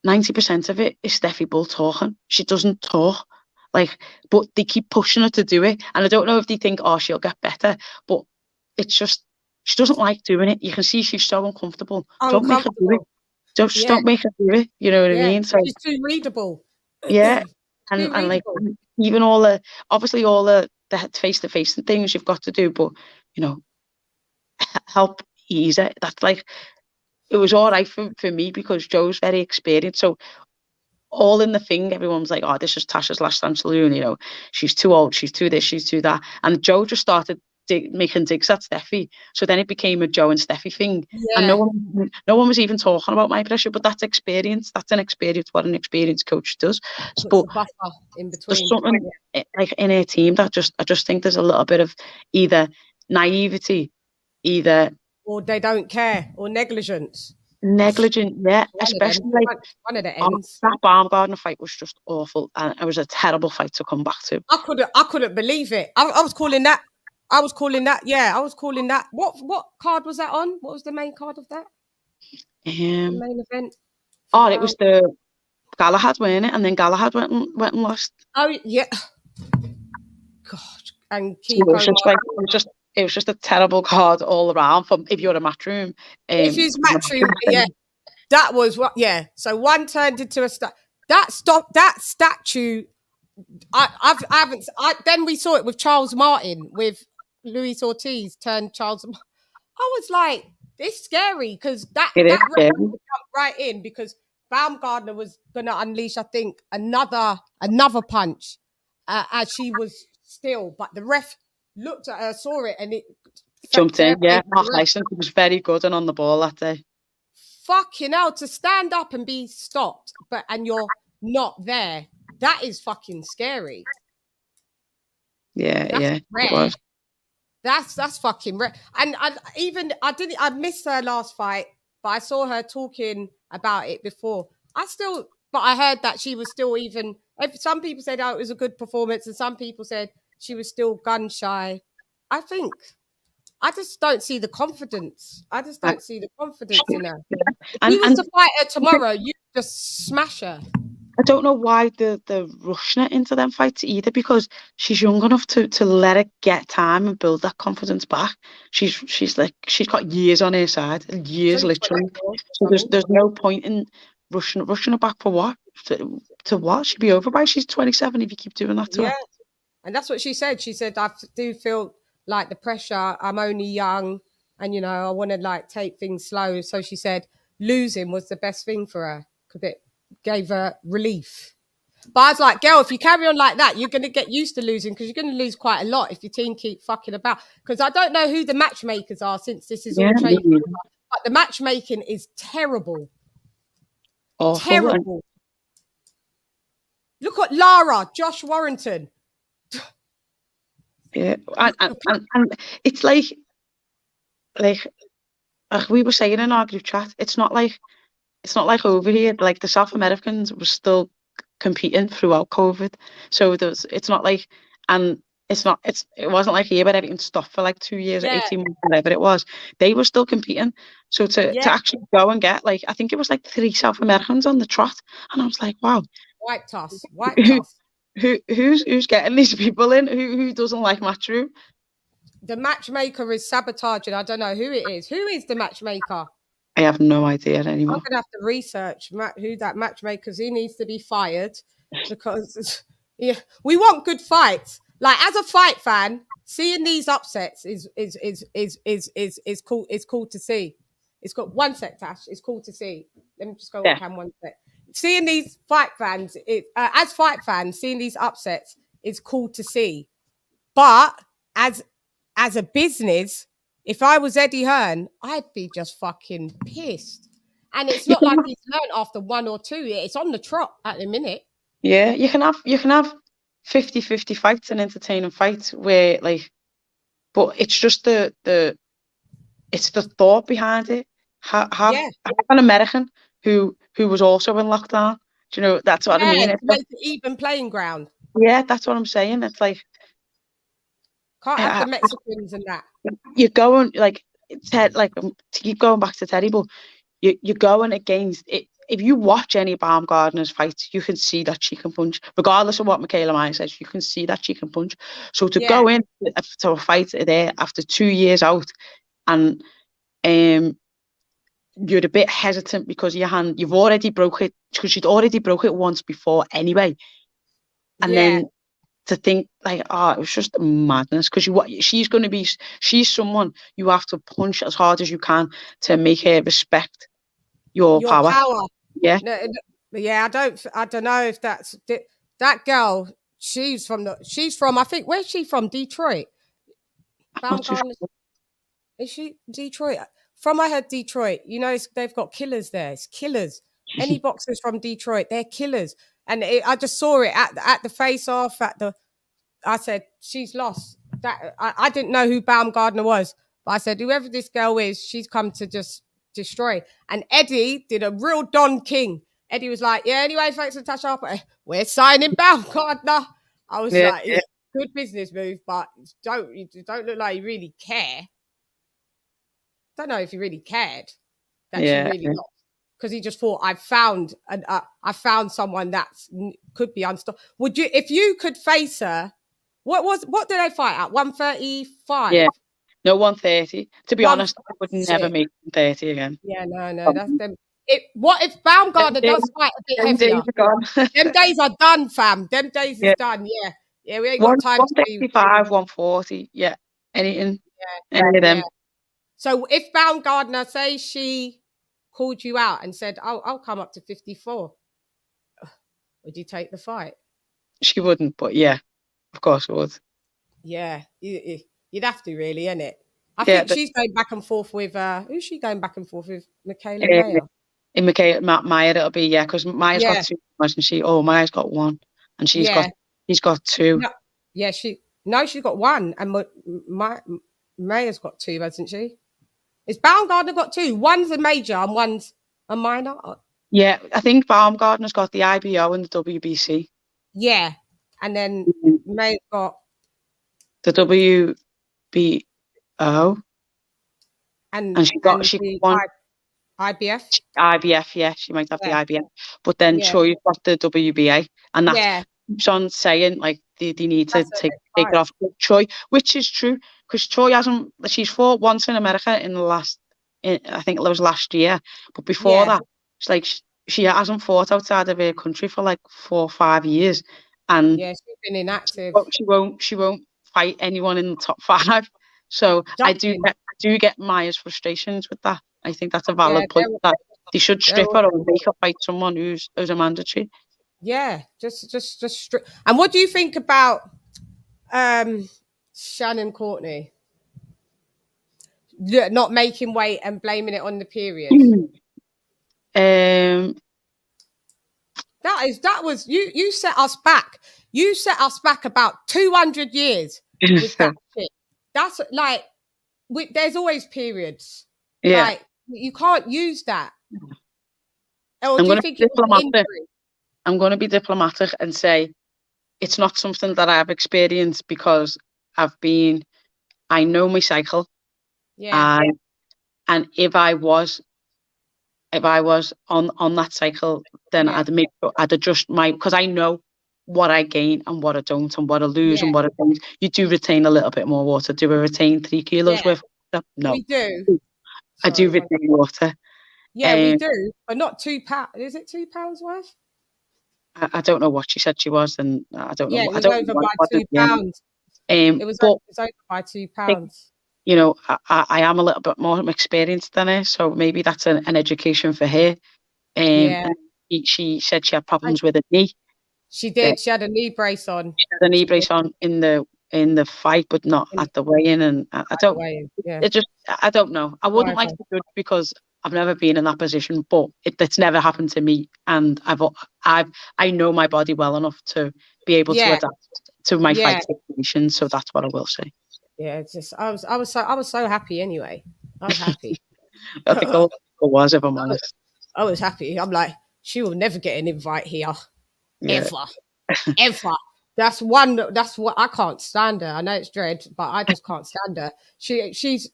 90% of it is Steffi Bull talking. She doesn't talk, like, but they keep pushing her to do it. And I don't know if they think, oh, she'll get better, but it's just, she doesn't like doing it. You can see she's so uncomfortable. Don't make her do it. Just don't make her do it. You know what I mean? So she's too readable. Yeah. And like, even all the face-to-face and things you've got to do, but, help ease it. That's like, it was all right for me, because Joe's very experienced. So all in the thing, everyone's like, oh, this is Tasha's last dance saloon, she's too old, she's too this, she's too that. And Joe just started making digs at Steffi. So then it became a Joe and Steffi thing. And no one was even talking about my pressure, but that's experience. That's an experience, what an experienced coach does. But in between. There's something like in a team that I just think there's a little bit of either naivety, or they don't care, or negligent, especially like one of the ends. That Baumgartner fight was just awful, and it was a terrible fight to come back to. I couldn't believe it. I was calling that. Yeah, I was calling that. What card was that on? What was the main card of that? The main event. It was the Galahad, weren't it? And then Galahad went and lost. Oh yeah. God, and it was just a terrible card all around. From if you're a Matchroom, that was what. Yeah, so one turned into a that statue. I haven't. Then we saw it with Charles Martin, with Luis Ortiz turned Charles. I was like, this is scary, because that jumped right in, because Baumgartner was gonna unleash, I think, another punch as she was still, but the ref looked at her, saw it, and it jumped in. Yeah, Mark Tyson was very good and on the ball that day. Fucking hell, to stand up and be stopped, and you're not there. That is fucking scary. Yeah, it was. That's fucking rare. And I missed her last fight, but I saw her talking about it before. But I heard that she was still some people said, oh, it was a good performance, and some people said she was still gun shy. I just don't see the confidence. In her. If you was to fight her tomorrow, you just smash her. I don't know why they're rushing it into them fights either, because she's young enough to let it get time and build that confidence back. She's like, she's got years on her side, years literally. So there's no point in rushing her back for what? To what? She'd be over by she's 27 if you keep doing that to her. Yeah, and that's what she said. She said, I do feel like the pressure. I'm only young, and I want to like take things slow. So she said losing was the best thing for her because it gave her relief. But I was like, girl, if you carry on like that, you're going to get used to losing, because you're going to lose quite a lot if your team keep fucking about. Because I don't know who the matchmakers are, since this is all changed. But the matchmaking is terrible. Awful. Terrible. Look at Lara, Josh Warrington. Yeah, and it's like we were saying in our group chat, it's not like over here. Like the South Americans were still competing throughout COVID, so it's not like, and it wasn't like here where everything stopped for like 2 years or 18 months, whatever it was. They were still competing. So to actually go and get, like, I think it was like 3 South Americans on the trot, and I was like, wow, white toss. Who's getting these people in? Who doesn't like Matchroom? The matchmaker is sabotaging. I don't know who it is. Who is the matchmaker? I have no idea anymore. I'm gonna have to research who that matchmaker is. He needs to be fired, because we want good fights. Like, as a fight fan, seeing these upsets is cool. It's cool to see. It's got one sec, Tash. It's cool to see. Let me just go on one sec. Seeing these fight fans, as fight fans, seeing these upsets is cool to see. But as a business, if I was Eddie Hearn, I'd be just fucking pissed. And it's not like he's learned after 1 or 2. It's on the trot at the minute. Yeah, you can have 50-50 fights and entertaining fights where, like, but it's just the thought behind it. Have an American who was also in lockdown. Do you know, that's what I mean? It's make it even playing ground. Yeah, that's what I'm saying. It's like, can't have the Mexicans and that. You're going, like, Ted, like, to keep going back to Teddy, but you're going against it. If you watch any Baumgartner's fights, you can see that she can punch, regardless of what Michaela Meyer says. You can see that she can punch. So to go in to a fight there after 2 years out, and you're a bit hesitant because you've already broke it, because she'd already broke it once before anyway, and then to think like, it was just madness, because she's someone you have to punch as hard as you can to make her respect your power. Yeah. I don't know if that's that girl. She's from I think, where's she from? Detroit. Is she Detroit? From I heard Detroit. They've got killers there. It's killers. Any boxers from Detroit, they're killers. And I just saw it at the face off I said, she's lost. That I didn't know who Baumgartner was, but I said, whoever this girl is, she's come to just destroy. And Eddie did a real Don King. Eddie was like, anyway, thanks for Natasha, we're signing Baumgartner. I was like, it's a good business move, but you don't look like you really care. Don't know if he really cared that she really lost, because he just thought, I found someone that could be unstoppable. Would you, if you could face her? What did they fight at? 135? Yeah. No, 130. To be honest, I would never make 130 again. Yeah, no, that's them. What if Baumgartner does fight a bit heavier? Them days are done, fam. Them days is done. Yeah, we ain't got time to be 155, 140. Yeah, anything. Any of them. So if Baumgartner, say she called you out and said, I'll come up to 54, would you take the fight? She wouldn't, but yeah. Of course it would. Yeah, you'd have to, really, innit? I think she's going back and forth with who's she going back and forth with? Michaela Meyer. In Michaela Meyer, it'll be because Meyer's got 2, hasn't she? Oh, Meyer's got 1, and he's got 2. No, she's got 1, and Meyer's got 2, hasn't she? Is Baumgartner got 2? One's a major and one's a minor. Yeah, I think Baumgartner's got the IBO and the WBC. Yeah. And then May's got the WBO, and she won. IBF. IVF, yeah, she might have the IVF. But then Yeah. Troy's got the WBA, and that's Yeah. keeps on saying like they need to That's take fine. it off Troy, which is true because Troy hasn't. She's fought once in America in the last, I think it was last year, but before Yeah. that, it's like she hasn't fought outside of her country for like 4 or 5 years, and Yeah, she's been inactive. she won't fight anyone in the top 5. So I Dumping. do get Maya's frustrations with that. I think that's a Yeah, valid point. That they should they're strip all, her or make her fight someone who's a mandatory. yeah, just And what do you think about Shannon Courtney not making weight and blaming it on the period? um, That was you set us back. You set us back about 200 years with that shit. That's like there's always periods. yeah. Like you can't use that. Or I'm do you going to think be it was an diplomatic. injury? I'm going to be diplomatic and say it's not something that I've experienced because I know my cycle. Yeah. I and if I was on that cycle, then Yeah. I'd adjust because I know what I gain and what I don't, and what I lose Yeah. and what I don't. You do retain a little bit more water. Do I retain 3 kilos Yeah. worth of water? No, We do. I do Sorry. retain water. Yeah, we Um, do, but not £2. Is it £2 worth? I don't know what she said she was, and I don't know. Yeah, it I was don't know over by what it £2. is. But It's over by £2. I think, I am a little bit more experienced than her, so maybe that's an education for her. Yeah, And she said she had and problems with her knee. she did. She had a knee brace on. She had a knee brace on in the fight, but not In at the weigh-in. And I the don't. way. Yeah, It just I don't know. I wouldn't like whatever. to judge because I've never been in that position, but it's never happened to me, and I know my body well enough to be able to Yeah, adapt to my yeah, fight situation. So that's what I will say. yeah. It's just I was so happy anyway. I was happy. I think I I was, if I'm honest. was happy. I'm like, she will never get an invite here Yeah. ever, ever. That's one. That's what I can't stand her. I know it's dread, but I just can't stand her. She's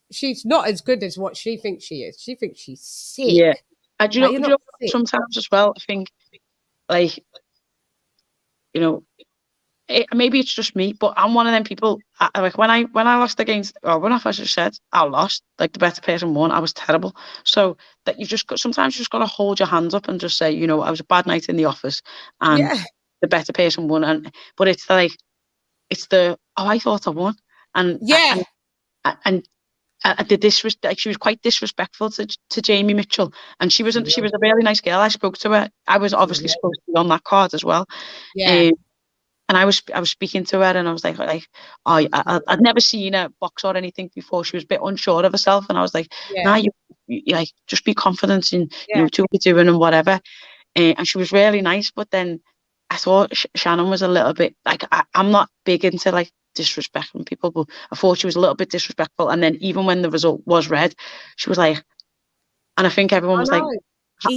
not as good as what she thinks she is. She thinks she's Yeah. sick. And Like you're not sick. sometimes as well, I think, like, you know, maybe it's just me, but I'm one of them people. Like when I lost against, or when I first said I lost, like the better person won. I was terrible. So that sometimes you just got to hold your hands up and just say, I was a bad night in the office, and Yeah, the better person won. But it's like I thought I won, and yeah, and the disrespect. She was quite disrespectful to Jamie Mitchell, and she she wasn't. She was. was a really nice girl. I spoke to her. I was She obviously was. supposed to be on that card as well. Yeah, Um, and I was speaking to her, and I was like, I'd never seen her box or anything before. She was a bit unsure of herself, and I was like, yeah, nah, you like just be confident in yeah, do what you're doing and whatever. And she was really nice, but then I thought Shannon was a little bit like I'm not big into like disrespecting people, but I thought she was a little bit disrespectful. And then even when the result was read, she was like, and I think everyone I was like, know.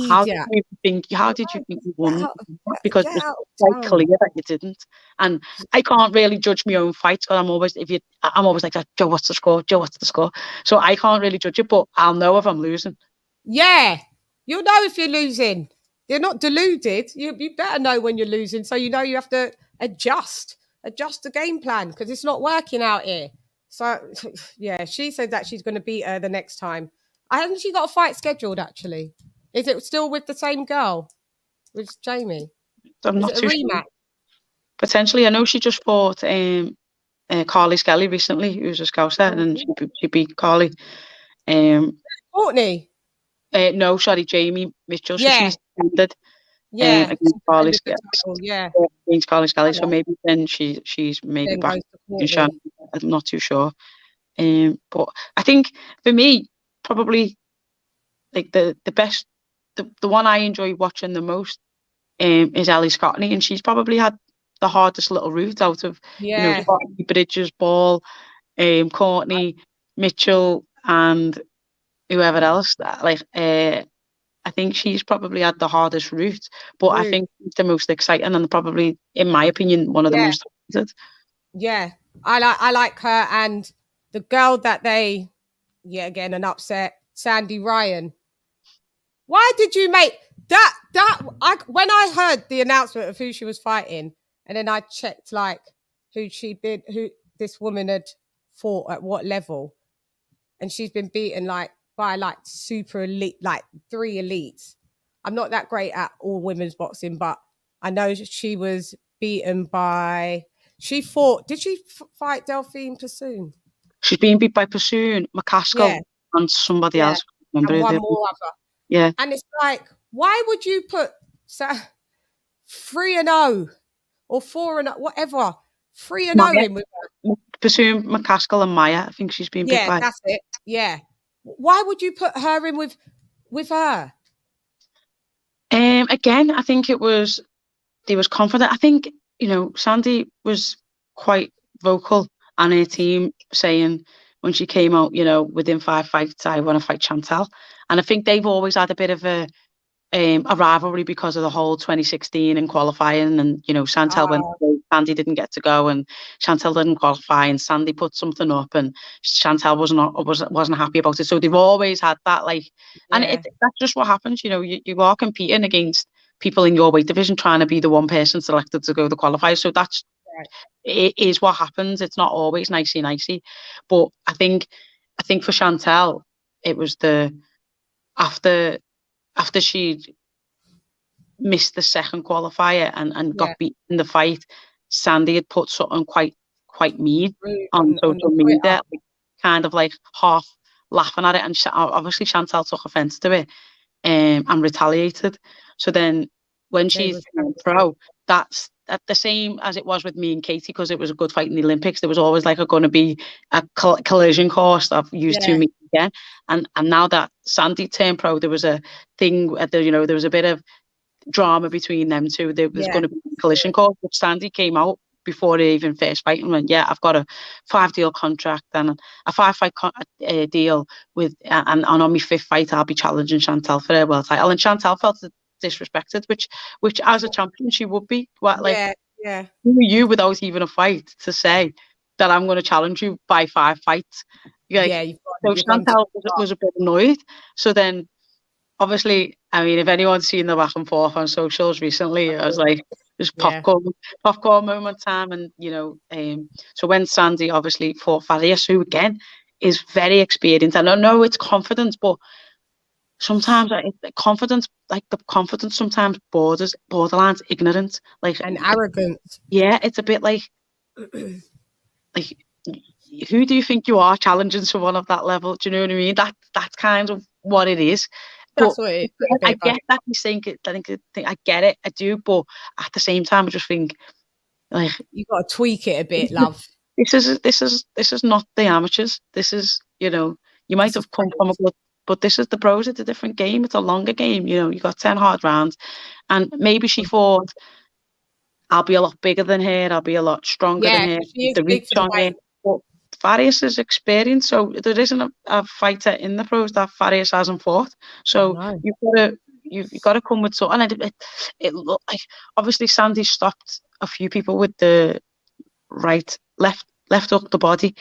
How did Idiot. you think? How did you No, think you Get won? out, Because get it's out of quite town. clear that you didn't. And I can't really judge my own fights because I'm always like that. Joe, what's the score? Joe, what's the score? So I can't really judge it, but I'll know if I'm losing. Yeah, you'll know if you're losing. You're not deluded. You better know when you're losing, so you know you have to adjust the game plan because it's not working out here. So yeah, she said that she's going to beat her the next time. I haven't she got a fight scheduled actually? Is it still with the same girl, with Jamie? So I'm Is not it a too sure. rematch? Potentially, I know she just fought Carly Skelly recently, who's a Scouser, Oh, and she beat Carly. Um, Courtney. no, sorry, Jamie Mitchell. So Yeah, she's defended yeah. She against Carly defended the Skelly. title. Yeah. Against Carly Skelly. All So right. maybe then she's maybe Then back goes to in Shannon. Courtney. I'm not too sure. But I think for me, probably like the best, the one I enjoy watching the most is Ellie Scottney, and she's probably had the hardest little route out of Yeah. Scottney, Bridges, Ball, Courtney, Mitchell, and whoever else. I think she's probably had the hardest route, but I Rude. think it's the most exciting and probably, in my opinion, one of the Yeah. most talented. Yeah. I like her and the girl that they again an upset, Sandy Ryan. Why did you make that? When I heard the announcement of who she was fighting, and then I checked like who this woman had fought at what level, and she's been beaten like by like super elite, like 3 elites. I'm not that great at all women's boxing, but I know she was beaten by. She fought. Did she fight Delphine Pursoon? She's been beat by Pursoon, McCaskill, Yeah, and somebody yeah, else. Remember and who one they more other. Yeah. And it's like, why would you put 3-0 or 4-0, whatever, 3-0 in with her? Pursoon, McCaskill, and Maya. I think she's been beat Yeah, by. that's it. Yeah. Why would you put her in with her? Again, I think they was confident. I think, Sandy was quite vocal on her team saying when she came out, within 5 fights, I want to fight Chantal. And I think they've always had a bit of a rivalry because of the whole 2016 and qualifying, and Chantal went, Sandy didn't get to go, and Chantal didn't qualify, and Sandy put something up, and Chantal wasn't happy about it. So they've always had that, and that's just what happens. You are competing against people in your weight division, trying to be the one person selected to go the qualifiers. So that's it is what happens. It's not always nicey, but I think for Chantal, it was after she missed the second qualifier and got beaten in the fight, Sandy had put something quite mean on social media, kind of like half laughing at it, and obviously Chantal took offence to it and retaliated. So then when she's pro, that's the same as it was with me and Katie, because it was a good fight in the Olympics. There was always going to be a collision course of used to meet again. And now that Sandy turned pro, there was a thing, there was a bit of drama between them two. There was going to be a collision course, but Sandy came out before they even first fight and went, I've got a 5-deal contract and a 5-fight deal with, and on my 5th fight, I'll be challenging Chantal for her world title. And Chantal felt disrespected, which as a champion she would be. Who are you without even a fight to say that I'm going to challenge you by 5 fights? So Chantal was a bit annoyed. So then, obviously, I mean, if anyone's seen the back and forth on socials recently, I was like, there's popcorn moment time. And so when Sandy obviously fought Farias, who again is very experienced, and I know it's confidence, but sometimes the confidence sometimes borderlines ignorance, and arrogance. Yeah, it's a bit like who do you think you are challenging someone of that level? Do you know what I mean? That's kind of what it is. That's what it is. I get that you think it. I get it. I do, but at the same time, I just think you got to tweak it a bit, love. This is not the amateurs. This is you might have come from a good, but this is the pros. It's a different game. It's a longer game. You got 10 hard rounds, and maybe she thought, I'll be a lot bigger than her. I'll be a lot stronger than her. She is big for the weight. But Farias is experienced, so there isn't a fighter in the pros that Farias hasn't fought. So you've got to come with something. And it looked like obviously Sandy stopped a few people with the left up the body,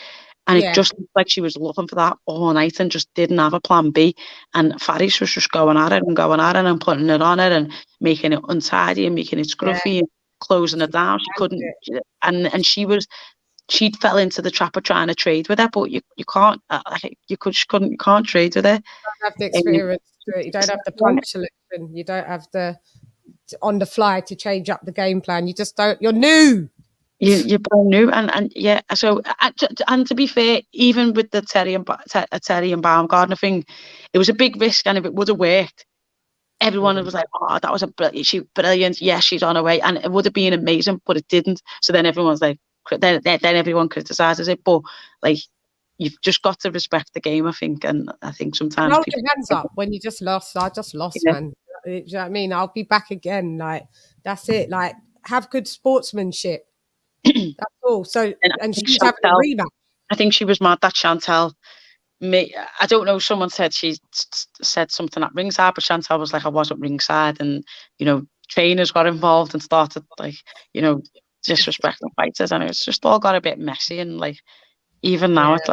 and it just looked like she was looking for that all night and just didn't have a plan B. And Farias was just going at it and putting it on it and making it untidy and making it scruffy and closing it down. She couldn't, and she fell into the trap of trying to trade with her, but you can't. You can't trade with her. You don't have the experience. You don't have the punch selection. You don't have the on the fly to change up the game plan. You just don't. You're new. You're brand new, and So and to be fair, even with the Terry and Baumgardner thing, it was a big risk, and if it would have worked, everyone was like, "Oh, that was brilliant. Yes, she's on her way," and it would have been amazing, but it didn't. So then everyone's like, then everyone criticizes it, but you've just got to respect the game, I think. And I think sometimes hold your hands up when you just lost. I just lost, man. Do you know what I mean? I'll be back again. That's it. Have good sportsmanship. That's all. So and she's having a rematch. I think she was mad that Chantal. I don't know. Someone said she said something at ringside, but Chantal was like, I wasn't ringside, and trainers got involved and started disrespecting fighters, and it's just all got a bit messy. And even now, it's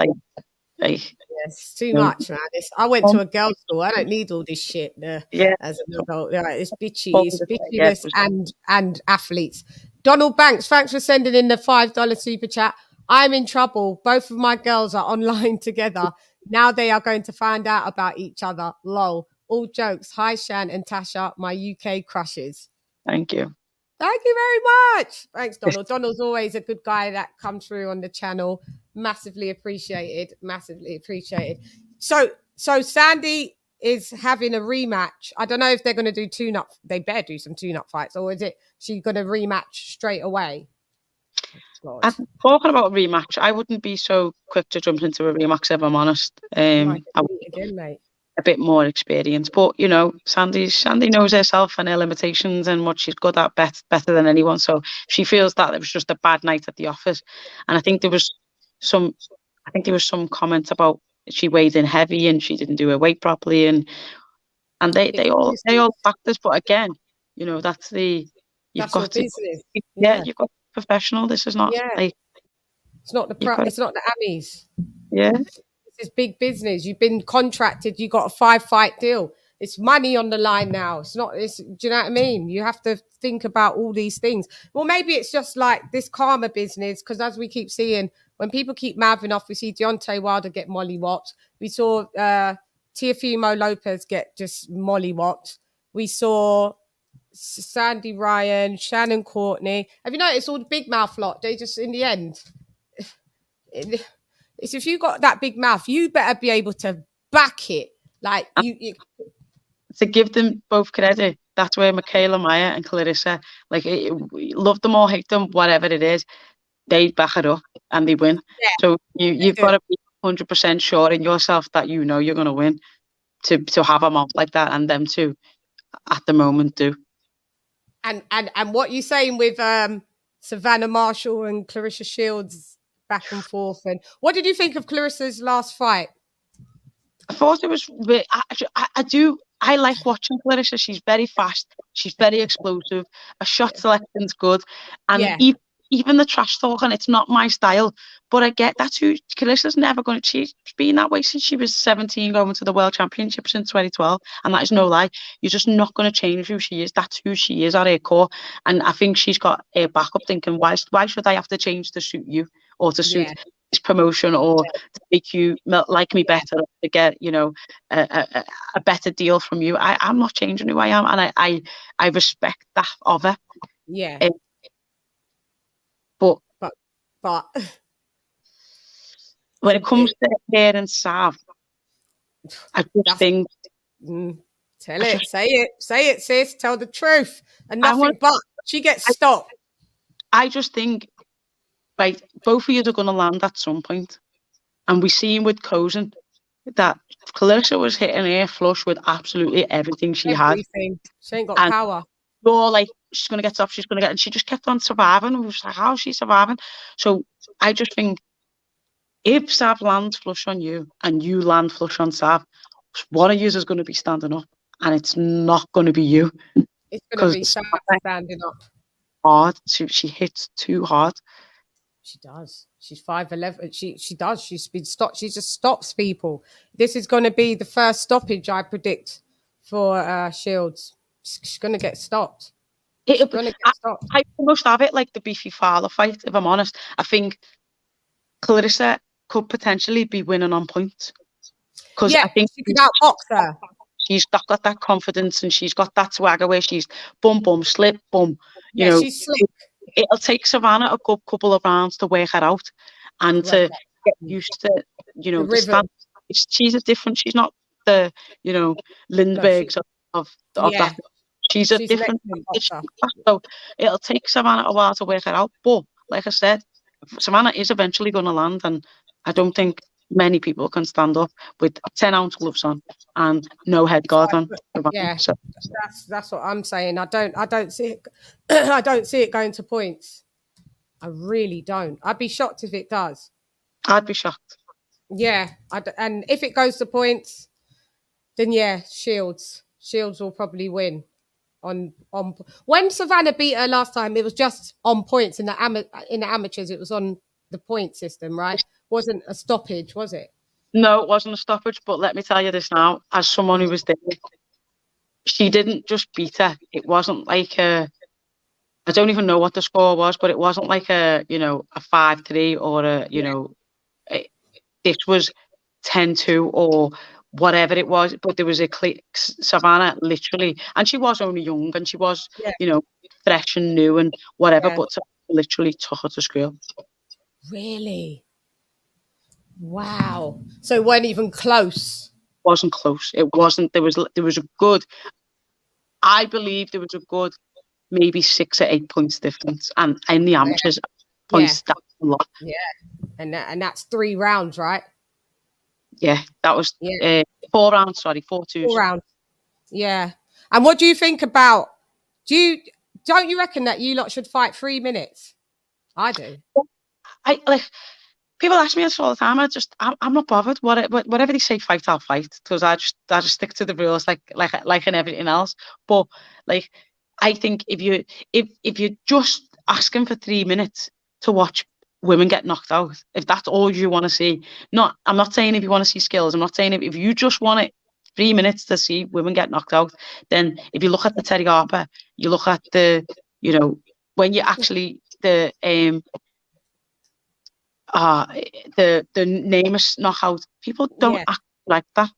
It's too You know, much, man. I went to a girls' school. I don't need all this shit yeah, as an adult. Yeah, it's bitchy. It's yeah, bitchiness and athletes. Donald Banks, thanks for sending in the $5 super chat. I'm in trouble. Both of my girls are online together. Now they are going to find out about each other. Lol. All jokes. Hi, Shan and Tasha, my UK crushes. thank you. Thank you very much. Thanks, Donald. Donald's always a good guy that comes through on the channel. Massively appreciated. Massively appreciated. So Sandy is having a rematch. I don't know if they're going to do tune-up. They better do some tune-up fights, or is it she's going to rematch straight away? God. And talking about a rematch, I wouldn't be so quick to jump into a rematch if I'm honest. I would Again, mate. a bit more experience, but you know, Sandy knows herself and her limitations and what she's good at better than anyone. So she feels that it was just a bad night at the office, and some, I think there was some comment about she weighed in heavy and she didn't do her weight properly, and they all factors. But again, you know, that's your business. you've got professional. This is not like it's not it's not the Emmys. Yeah. This is big business. You've been contracted. You got a 5-fight deal. It's money on the line now. It's not. Do you know what I mean? You have to think about all these things. Well, maybe it's just like this karma business, because as we keep seeing, when people keep mouthing off, we see Deontay Wilder get mollywopped. We saw Teofimo Lopez get just mollywopped. We saw Sandy Ryan, Shannon Courtney. Have you noticed all the big mouth lot? They just, in the end, it's if you got that big mouth, you better be able to back it. Like you to give them both credit. That's where Michaela Maya and Clarissa, like, love them or hate them, whatever it is, they back it up and they win. Yeah, so you've got to be 100% sure in yourself that you know you're going to win to have a mouth like that, and them too at the moment do. And what you saying with Savannah Marshall and Clarissa Shields back and forth, and what did you think of Clarissa's last fight? I thought it was. I like watching Clarissa. She's very fast. She's very explosive. Her shot selection's good, and even the trash talking, it's not my style. But I get that's who Clarissa's never going to. She's been that way since she was 17, going to the World Championships in 2012, and that is no lie. You're just not going to change who she is. That's who she is at her core, and I think she's got a backup thinking, why should I have to change to suit you or to suit this promotion or to make you like me better, to get, you know, a better deal from you. I'm not changing who I am, and I respect that of her. Yeah. But when it comes to her and Sav, I just think say it, sis. Tell the truth and nothing but. She gets stopped. I just think, right, both of you are going to land at some point. And we seen with Cozen that Clarissa was hitting her flush with absolutely everything she had. She ain't got power. You're like, she's going to get stopped, and she just kept on surviving. We was like, how is she surviving? So I just think if Sav lands flush on you and you land flush on Sav, one of you is going to be standing up, and it's not going to be you. It's going to be Sav standing up. Hard. She hits too hard. She does. She's 5'11". She does. She's been stopped. She just stops people. This is going to be the first stoppage, I predict, for Shields. She's going to get stopped. I almost have it like the Beefy Fowler fight, if I'm honest. I think Clarissa could potentially be winning on points. Because I think she could outbox her. She's got that confidence, and she's got that swagger where she's boom, slip, boom. You know, she's slick. It'll take Savannah a good couple of rounds to work her out and to get used to, you know, the stance. She's she's not the, you know, Lindberghs of that. She's a different. So it'll take Savannah a while to work her out. But like I said, Savannah is eventually going to land, and I don't think many people can stand up with 10-ounce gloves on and no head guard on. Yeah, so that's what I'm saying. I don't see it. I don't see it going to points. I really don't. I'd be shocked if it does. I'd be shocked. Yeah, and if it goes to points, then Shields will probably win. On when Savannah beat her last time, it was just on points in the amateurs. It was on the point system, right? Wasn't a stoppage, was it? No, it wasn't a stoppage, but let me tell you this now, as someone who was there, she didn't just beat her. It wasn't like I don't even know what the score was, but it wasn't like a 5-3 or it, this was 10-2 or whatever it was. But there was a Savannah literally, and she was only young and she was, Yeah. fresh and new and whatever, Yeah. but literally took her to school. Really? Wow. So it weren't even close. Wasn't close. It wasn't. There was a good. I believe there was a good maybe 6 or 8 points difference, and in the amateurs, Yeah. points, that's a lot. Yeah. And that's 3 rounds, right? Yeah, that was 4 rounds. Sorry, 4-2s. 4 rounds. Yeah. And what do you think about? Don't you reckon that you lot should fight 3 minutes? I do. I like people ask me this all the time. I'm not bothered. Whatever they say, fight, I'll fight, because I just stick to the rules like in everything else. But like, I think if you're just asking for 3 minutes to watch women get knocked out, if that's all you want to see, I'm not saying if you want to see skills. I'm not saying if you just want it 3 minutes to see women get knocked out, then if you look at the Terry Harper, you look at when you actually the Namus knockout, people don't act like that.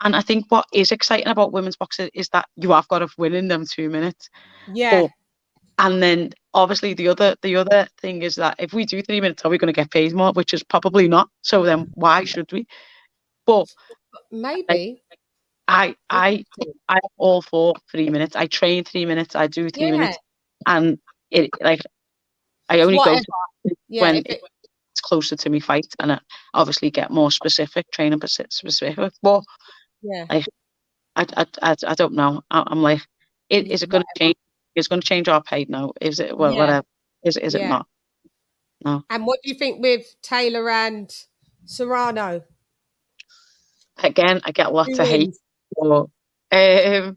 And I think what is exciting about women's boxing is that you have got to win in them 2 minutes. Yeah. And then obviously the other thing is that if we do 3 minutes, are we going to get paid more? Which is probably not. So then why should we? But maybe I'm all for 3 minutes. I train 3 minutes. I do 3 minutes, and it I only go when it's closer to me fight, and I obviously get more specific training specific. But I don't know. I'm like, is it going to change? It's going to change our pay? No. Is it? Well, whatever. Is it not? No. And what do you think with Taylor and Serrano? Again, I get lots of hate. But, we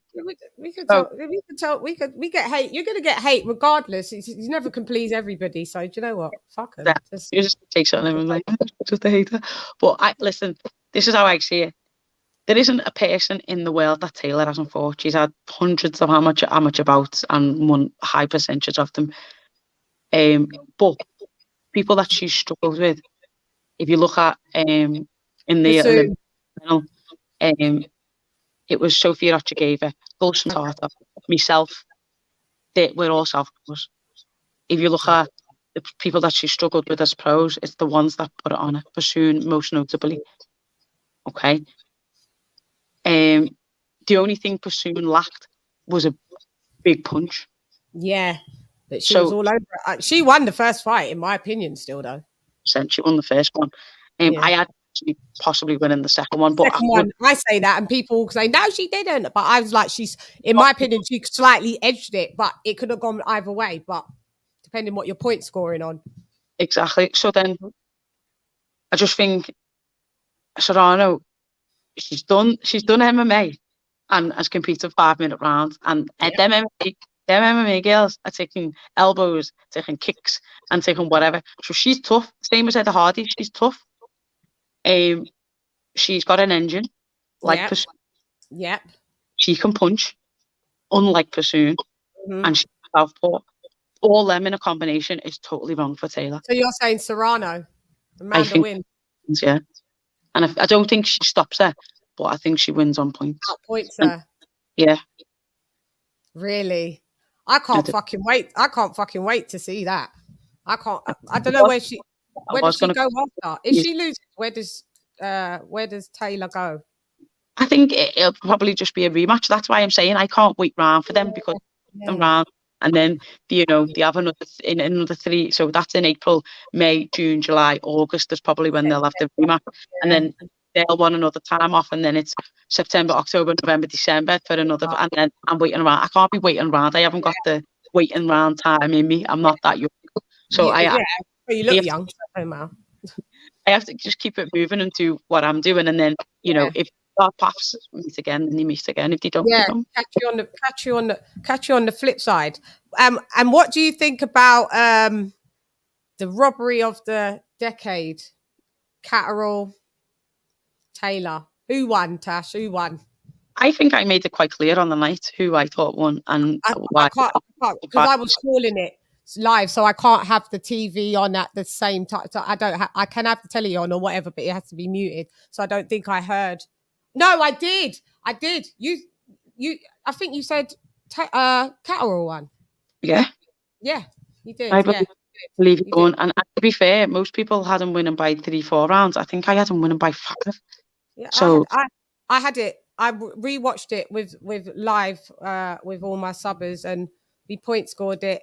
get hate. You're gonna get hate regardless. You never can please everybody. So do you know what? Fuck them. You just take something and like, just a hater. But listen. This is how I see it. There isn't a person in the world that Taylor hasn't fought. She's had hundreds of amateur bouts and won a high percentage of them. But people that she struggles with, if you look at in the final, it was Sophia Ochagava, Gulson Tartar, myself. We're all Southpaws. If you look at the people that she struggled with as pros, it's the ones that put it on her. Bassoon, most notably. Okay. The only thing Bassoon lacked was a big punch. Yeah, but she was all over it. She won the first fight, in my opinion, still though. She won the first one. I had actually possibly winning the second one, but I say that, and people say no, she didn't. But I was like, in my opinion, she slightly edged it, but it could have gone either way. But depending what your point scoring on. Exactly. So then, I just think Serrano, she's done MMA and has competed 5-minute rounds, and them MMA girls are taking elbows, taking kicks, and taking whatever. So she's tough. Same as Ed Hardy, she's tough. She's got an engine like Bassoon. Yep. She can punch, unlike Bassoon, and she's southpaw. All them in a combination is totally wrong for Taylor. So you're saying Serrano, Amanda wins? Yeah, and I don't think she stops her, but I think she wins on points. Points her. Yeah. Really? I can't fucking wait. I can't fucking wait to see that. I don't know where does she go after? If she loses, where does Taylor go? I think it'll probably just be a rematch. That's why I'm saying I can't wait round for them, because round, and then they have another 3. So that's in April, May, June, July, August. That's probably when they'll have the rematch, and then they'll want another time off, and then it's September, October, November, December for another. And then I'm waiting around. I can't be waiting around. I haven't got the waiting around time in me. I'm not that young, so you look young. I have to just keep it moving and do what I'm doing, and then if our paths meet again, then they meet again. If they don't, they don't. Catch you on the flip side. And what do you think about the robbery of the decade, Catterall Taylor. Who won, Tash? Who won? I think I made it quite clear on the night who I thought won and why. I can't because I was calling it live, so I can't have the TV on at the same time. So I can have the telly on or whatever, but it has to be muted. So I don't think I heard. No, I did. You. I think you said Catterall won. Yeah. Yeah, you did. I Yeah. believe it won. And to be fair, most people had him winning by 3-4 rounds. I think I had him winning by 5. Yeah, So I had it. I rewatched it with live with all my subbers, and we point scored it.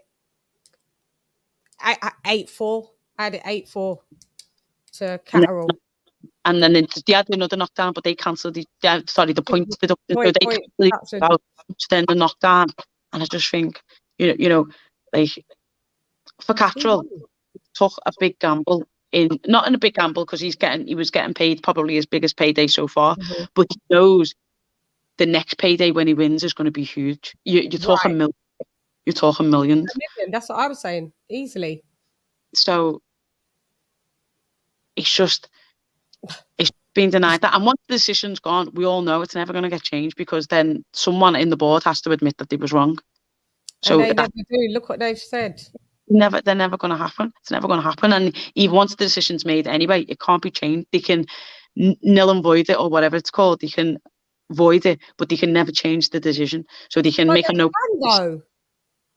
8-4. I had it 8-4 to Catterall. And then they had another knockdown, but they cancelled the points deduction. So they cancelled it out, then the knockdown. And I just think, you know, like for Catterall, took a big gamble not in a big gamble because he was getting paid probably his biggest payday so far, but he knows the next payday when he wins is going to be huge. You're talking millions. You're talking millions. That's what I was saying. Easily. So it's been denied that. And once the decision's gone, we all know it's never going to get changed because then someone in the board has to admit that they was wrong. So and they never do. Look what they've said. They're never going to happen. It's never going to happen. And even once the decision's made anyway, it can't be changed. They can nil and void it or whatever it's called. They can void it, but they can never change the decision. So they can make a no.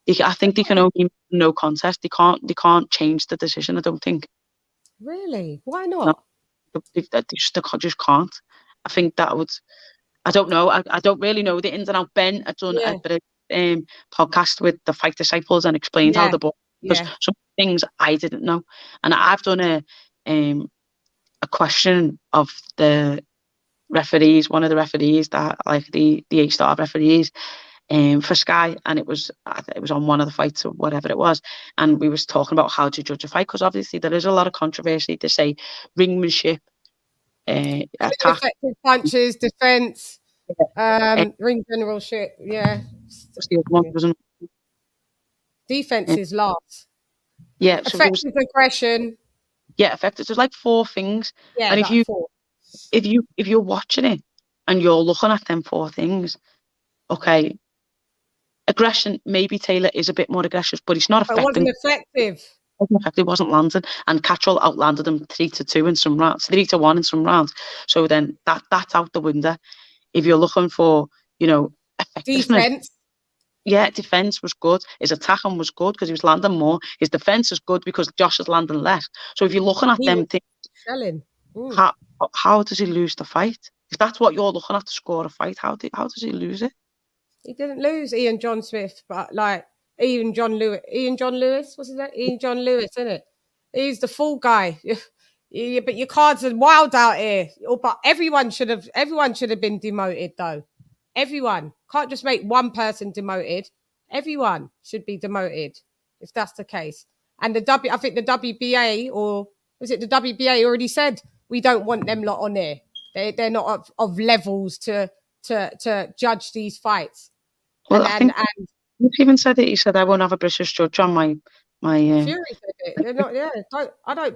I think they can only make no contest. They can't change the decision. I don't think. Really? Why not? No, they just can't. I think that would. I don't know. I don't really know the ins and outs. Ben had done a bit of podcast with the Fight Disciples and explained how the board. Because some things I didn't know, and I've done a question of the referees, one of the referees that like the A-star referees, for Sky, and it was on one of the fights or whatever it was, and we was talking about how to judge a fight because obviously there is a lot of controversy to say ringmanship, attack, effective punches, defense, ring generalship, defense is last. Yeah, so effective aggression. Yeah, effective. There's like 4 things. Yeah, and if you're watching it and you're looking at them 4 things, okay, aggression, maybe Taylor is a bit more aggressive, but he's not effective. It wasn't effective. It wasn't landing, and Catterall outlanded him 3-2 in some rounds, 3-1 in some rounds. So then that's out the window. If you're looking for, effectiveness. Defense. Yeah, defense was good. His attacking was good because he was landing more. His defense is good because Josh is landing less. So if you're looking at them things, how does he lose the fight? If that's what you're looking at to score a fight, how does he lose it? He didn't lose Ian John Smith, but like Ian John Lewis, what's his name? Ian John Lewis, isn't it? He's the full guy. But your cards are wild out here. But everyone should have been demoted though. Everyone can't just make one person demoted. Everyone should be demoted if that's the case. And I think the WBA, or was it the WBA, already said we don't want them lot on there. They're not of levels to judge these fights. Well, I think he even said it. He said, "I won't have a British judge on my." Fury said it. They're not. Yeah, I don't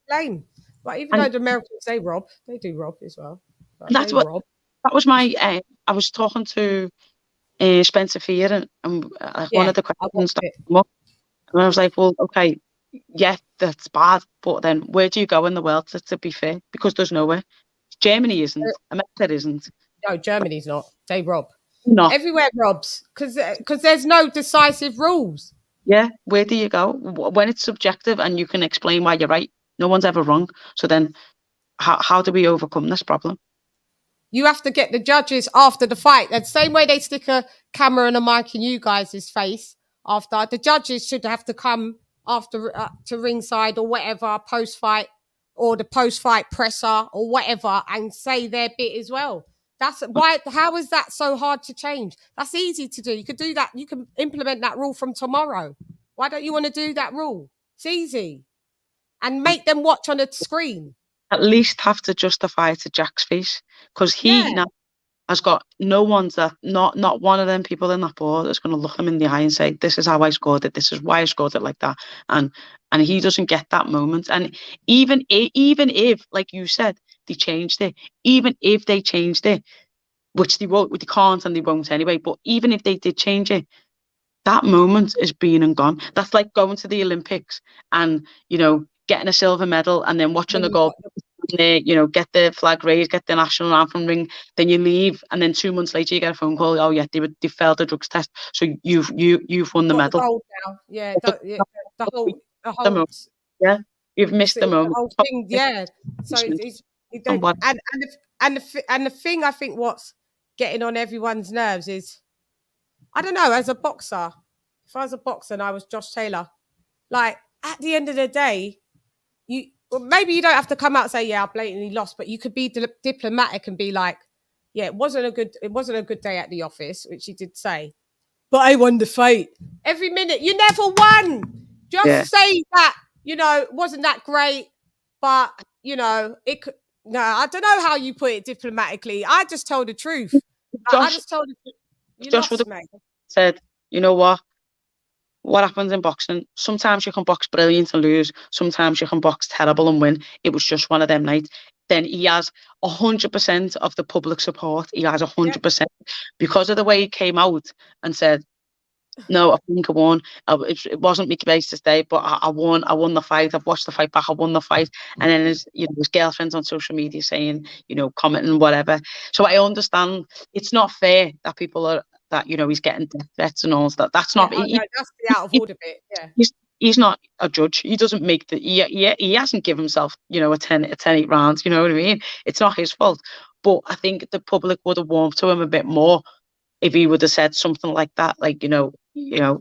blame. But even though the Americans they do rob as well. That's what. Rob. That was my. I was talking to Spencer Fear, and one of the questions that came up, and I was like, "Well, okay, yeah, that's bad, but then where do you go in the world to be fair? Because there's nowhere. Germany isn't. America isn't. No, Germany's not. They rob. No. Everywhere robs because there's no decisive rules. Yeah, where do you go when it's subjective and you can explain why you're right? No one's ever wrong. So then, how do we overcome this problem? You have to get the judges after the fight. The same way they stick a camera and a mic in you guys' face after. The judges should have to come after to ringside or whatever, post-fight or the post-fight presser or whatever, and say their bit as well. That's why. How is that so hard to change? That's easy to do. You could do that. You can implement that rule from tomorrow. Why don't you want to do that rule? It's easy. And make them watch on a screen. At least have to justify it to Jack's face, because he now has got no one's that not one of them people in that board is going to look him in the eye and say, "This is how I scored it. This is why I scored it like that." And he doesn't get that moment. And even if, like you said, they changed it. Even if they changed it, which they won't, they can't and they won't anyway, but even if they did change it, that moment is been and gone. That's like going to the Olympics and, getting a silver medal and then watching When the you gold got the, there, get the flag raised, get the national anthem ring, then you leave, and then 2 months later you get a phone call. Oh yeah, they failed the drugs test, so you've won you've the got the medal. gold now. Yeah, the whole, The moment, yeah, you've missed the the moment. whole thing. Yeah. So it don't, What? and the thing I think what's getting on everyone's nerves is, I don't know, as a boxer, if I was a boxer and I was Josh Taylor, like at the end of the day, well, maybe you don't have to come out and say, yeah, I blatantly lost, but you could be diplomatic and be like, yeah, it wasn't a good day at the office, which he did say, but I won the fight. Every minute, you never won. Yeah. Just say that, it wasn't that great, but it could. No, I don't know how you put it diplomatically. I just told the truth. I Josh, just told the truth. You Josh would lost, have mate. said, you know what happens in boxing? Sometimes you can box brilliant and lose. Sometimes you can box terrible and win. It was just one of them nights. Then he has 100% of the public support. He has Yeah. 100% because of the way he came out and said, "No, I think I won. It wasn't my place to stay, but I won. I won the fight. I've watched the fight back. I won the fight." And then his girlfriend's on social media saying, commenting whatever. So I understand it's not fair that people are that he's getting death threats and all that. That's Yeah, not. I know, that's the out of He, order bit. Yeah. he's not a judge. He doesn't make he hasn't given himself a 10 8 rounds. You know what I mean? It's not his fault. But I think the public would have warmed to him a bit more if he would have said something like that, like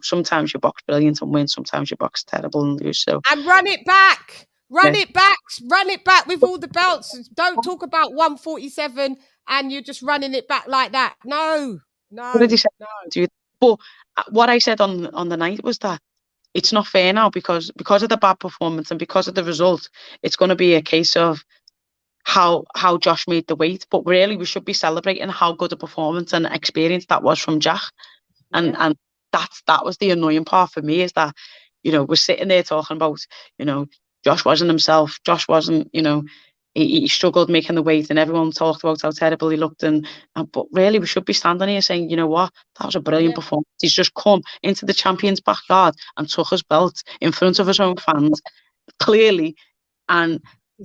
sometimes you box brilliant and win, sometimes you box terrible and lose. So And run it back. yeah. Run it back with all the belts. Don't talk about 147 and you're just running it back like that. No, What did he no, say no. to you? But what I said on the night was that it's not fair now because of the bad performance and because of the result. It's going to be a case of how Josh made the weight, but really we should be celebrating how good a performance and experience that was from Jack. Yeah. And that was the annoying part for me, is that we're sitting there talking about Josh wasn't himself. Josh wasn't, he struggled making the weight, and everyone talked about how terrible he looked. And but really, we should be standing here saying, you know what, that was a brilliant Yeah. performance. He's just come into the champion's backyard and took his belt in front of his own fans, clearly, and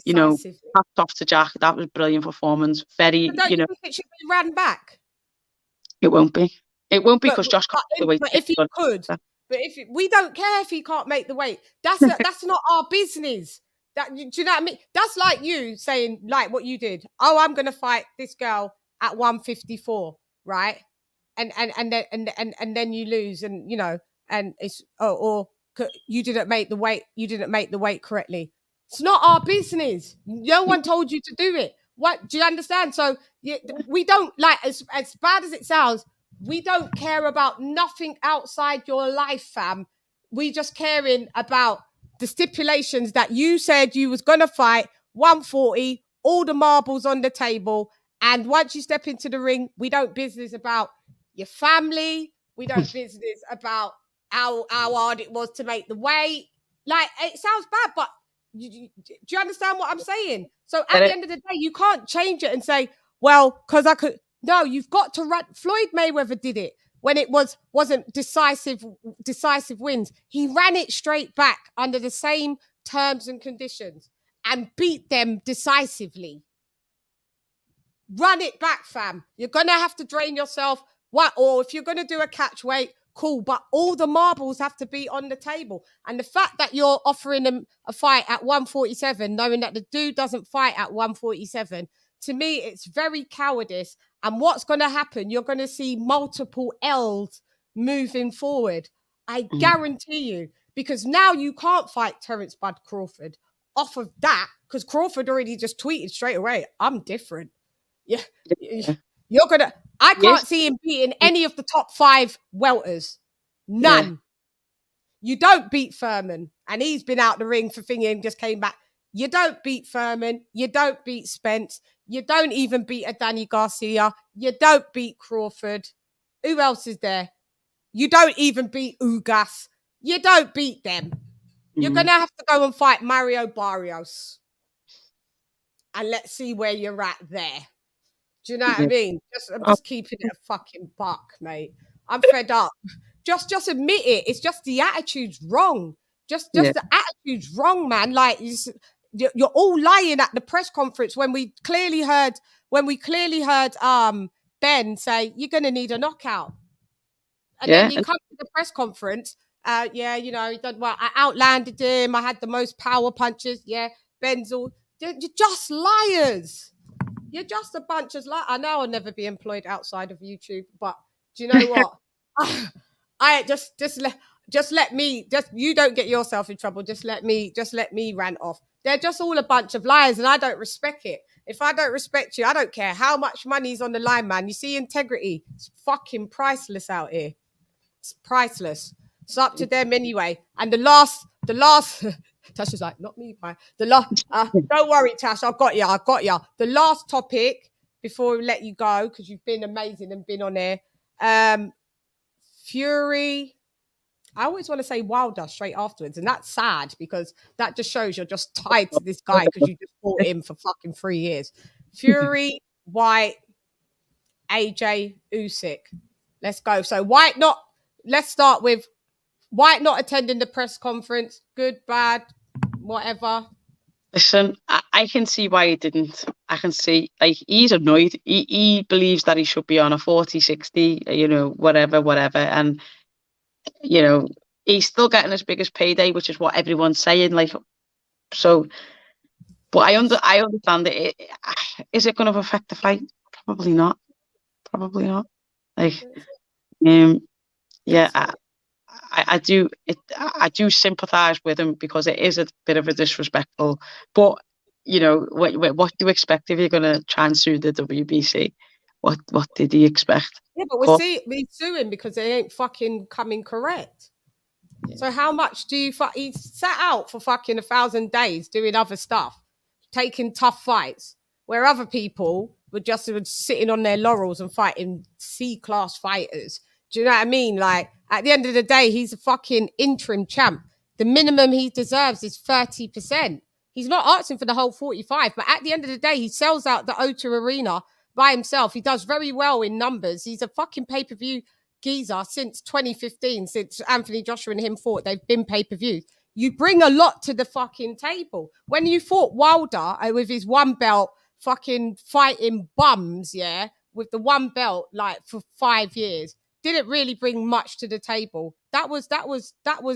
Decisively. hats off to Jack. That was a brilliant performance. Very, But don't you think it should be ran back? it won't be. It won't be But because Josh can't make the weight. but if he could, we don't care if he can't make the weight. That's not our business. Do you know what I mean? That's like you saying, like what you did. Oh, I'm gonna fight this girl at 154, right? And then you lose, and and it's you didn't make the weight. You didn't make the weight correctly. It's not our business. No one told you to do it. What do you understand? So we don't, like, as bad as it sounds, we don't care about nothing outside your life, fam. We just caring about the stipulations that you said you was gonna fight 140, all the marbles on the table. And once you step into the ring, we don't business about your family. We don't business about how hard it was to make the weight. Like, it sounds bad, but do you understand what I'm saying? So at the end of the day, you can't change it and say, well, because I could. No, you've got to run. Floyd Mayweather did it when it wasn't decisive wins. He ran it straight back under the same terms and conditions and beat them decisively. Run it back, fam. You're gonna have to drain yourself. What? Or if you're gonna do a catch weight, cool. But all the marbles have to be on the table. And the fact that you're offering them a fight at 147, knowing that the dude doesn't fight at 147, to me, it's very cowardice. And what's going to happen? You're going to see multiple L's moving forward. I guarantee you, because now you can't fight Terence Bud Crawford off of that, because Crawford already just tweeted straight away, I'm different. Yeah, you're going to... I can't see him beating any of the top 5 welters. None. Yeah. You don't beat Furman. And he's been out the ring for thinking, just came back. You don't beat Furman. You don't beat Spence. You don't even beat a Danny Garcia. You don't beat Crawford. Who else is there? You don't even beat Ugas. You don't beat them. You're going to have to go and fight Mario Barrios. and let's see where you're at there. Do you know what I mean? I'm just keeping it a fucking buck, mate. I'm fed up. Just admit it. It's just the attitude's wrong. Just the attitude's wrong, man. Like you're all lying at the press conference when we clearly heard Ben say you're gonna need a knockout. And then you come to the press conference. Yeah, you know, well, I outlanded him. I had the most power punches. Yeah, Ben's all. You're just liars. You're just a bunch of liars. I know I'll never be employed outside of YouTube, but do you know what? I just let me. You don't get yourself in trouble. Just let me rant off. They're just all a bunch of liars, and I don't respect it. If I don't respect you, I don't care how much money's on the line, man. You see, integrity, it's fucking priceless out here. It's priceless. It's up to them anyway. And the last Tash is like, not me, bye. Don't worry, Tash, I got you. The last topic before we let you go, because you've been amazing and been on there. Fury. I always want to say Wilder straight afterwards, and that's sad because that just shows you're just tied to this guy because you just fought him for fucking 3 years. Fury, White, AJ, Usyk. Let's go. So let's start with White not attending the press conference. Good, bad, whatever. Listen, I can see why he didn't. I can see, like, he's annoyed. He believes that he should be on a 40-60, you know, whatever. And, you know, he's still getting his biggest payday, which is what everyone's saying. Like, so, but I understand it. Is it going to affect the fight? Probably not. Like, yeah, I do sympathise with him because it is a bit of a disrespectful. But you know, what do you expect if you're going to try and sue the WBC? What did he expect? Yeah, but we sue him because they ain't fucking coming correct. Yeah. So how much do you? He sat out for fucking 1,000 days doing other stuff, taking tough fights, where other people were just sitting on their laurels and fighting C-class fighters. Do you know what I mean? Like, at the end of the day, he's a fucking interim champ. The minimum he deserves is 30%. He's not asking for the whole 45, but at the end of the day, he sells out the O2 Arena by himself. He does very well in numbers. He's a fucking pay-per-view geezer since 2015, since Anthony Joshua and him fought. They've been pay-per-views. You bring a lot to the fucking table. When you fought Wilder with his one belt, fucking fighting bums, yeah, with the one belt, like, for 5 years, didn't really bring much to the table. That was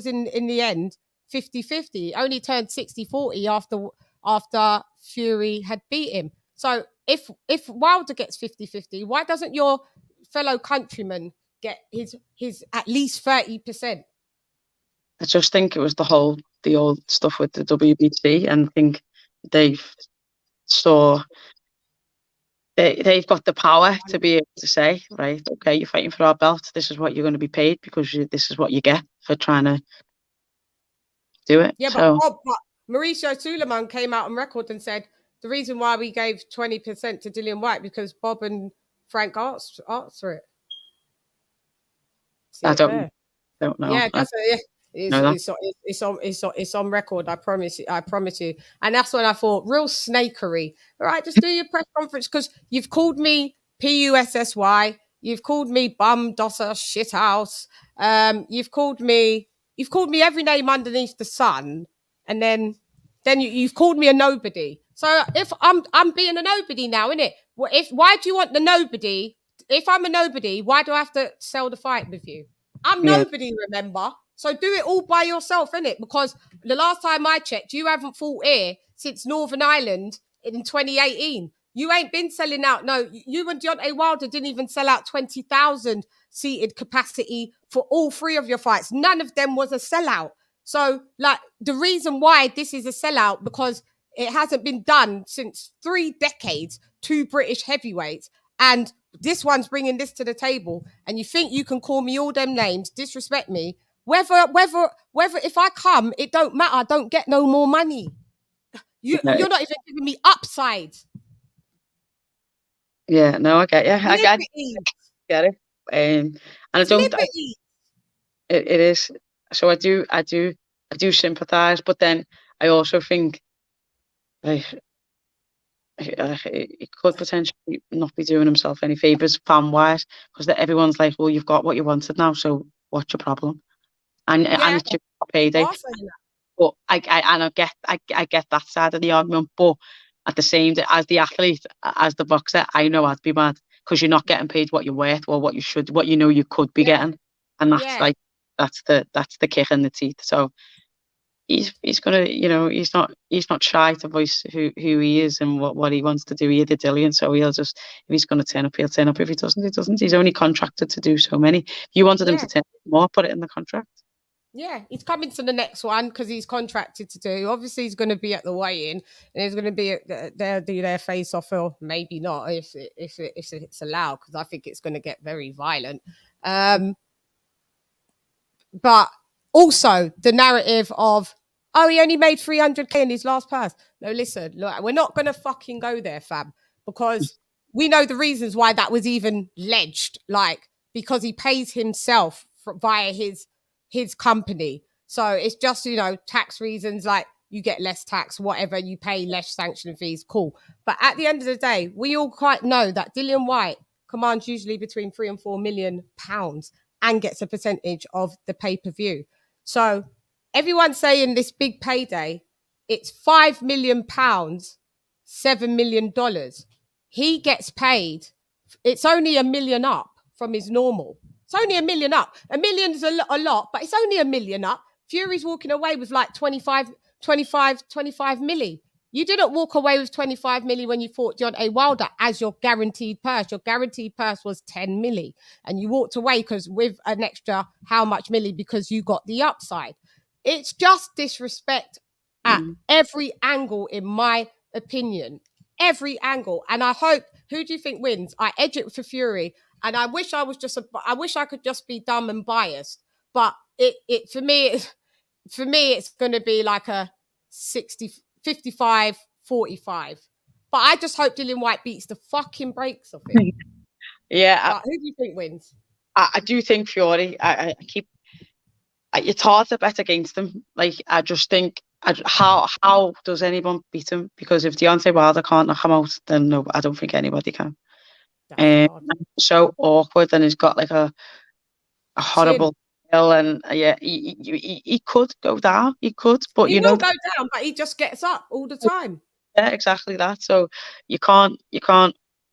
in the end 50-50. Only turned 60-40 after Fury had beat him. So if Wilder gets 50-50, why doesn't your fellow countryman get his at least 30%? I just think it was the old stuff with the WBC, and I think they've got the power to be able to say, right, okay, you're fighting for our belt. This is what you're going to be paid because this is what you get for trying to do it. Yeah, but Mauricio Suleiman came out on record and said the reason why we gave 20% to Dillian White because Bob and Frank asked for it. I don't know. Yeah, it's on record. I promise you. And that's when I thought, real snakery. All right, just do your press conference because you've called me PUSSY. You've called me bum dosser shithouse. You've called me every name underneath the sun, and then you've called me a nobody. So if I'm being a nobody now, innit? Why do you want the nobody? If I'm a nobody, why do I have to sell the fight with you? I'm nobody, remember? So do it all by yourself, innit? Because the last time I checked, you haven't fought here since Northern Ireland in 2018. You ain't been selling out. No, you and Deontay Wilder didn't even sell out 20,000 seated capacity for all 3 of your fights. None of them was a sellout. So, like, the reason why this is a sellout, because it hasn't been done since 3 decades, 2 British heavyweights, and this one's bringing this to the table, and you think you can call me all them names, disrespect me, whether if I come, it don't matter. I don't get no more money. You're not even giving me upside. Yeah, no, I get you. I get it. And I don't. It is. So I do sympathise, but then I also think, like, he could potentially not be doing himself any favors fan wise, because everyone's like, well, you've got what you wanted now, so what's your problem? And it's your payday. But I get that side of the argument, but at the same time, as the athlete, as the boxer, I know I'd be mad because you're not getting paid what you're worth or what you know you could be getting, and that's the kick in the teeth. So he's gonna, he's not shy to voice who he is and what he wants to do either, Dillian. So if he's gonna turn up, he'll turn up. If he doesn't, he doesn't. He's only contracted to do so many. If you wanted him to turn up more, put it in the contract. Yeah, he's coming to the next one because he's contracted to do. Obviously, he's going to be at the weigh-in, and he's going to be they'll do their face-off, or maybe not if it's allowed, because I think it's going to get very violent. But also the narrative of, oh, he only made 300k in his last pass. No, listen, look, we're not going to fucking go there, fam, because we know the reasons why that was even alleged, like because he pays himself via his company. So it's just, tax reasons, like you get less tax, whatever, you pay less sanction fees, cool. But at the end of the day, we all quite know that Dillian Whyte commands usually between £3 and £4 million and gets a percentage of the pay-per-view. So everyone's saying this big payday, it's £5 million, $7 million. He gets paid, it's only $1 million up from his normal. It's only $1 million up. $1 million is a lot, but it's only $1 million up. Fury's walking away with like 25 milli. You didn't walk away with 25 milli when you fought Deontay Wilder as your guaranteed purse. Your guaranteed purse was 10 milli. And you walked away with an extra how much milli because you got the upside. It's just disrespect at every angle, in my opinion. Every angle. And I hope, who do you think wins? I edge it for Fury. And I wish I could just be dumb and biased. But for me, it's going to be like a 55-45. But I just hope Dillian Whyte beats the fucking brakes off him. Yeah. Who do you think wins? I do think Fury. It's hard to bet against him. Like, I just think, how does anyone beat him? Because if Deontay Wilder can't knock him out, then no, I don't think anybody can. So awkward, and he's got like a horrible hill, and he could go down. He could, but he will go down, but he just gets up all the time. Yeah, exactly that. So you can't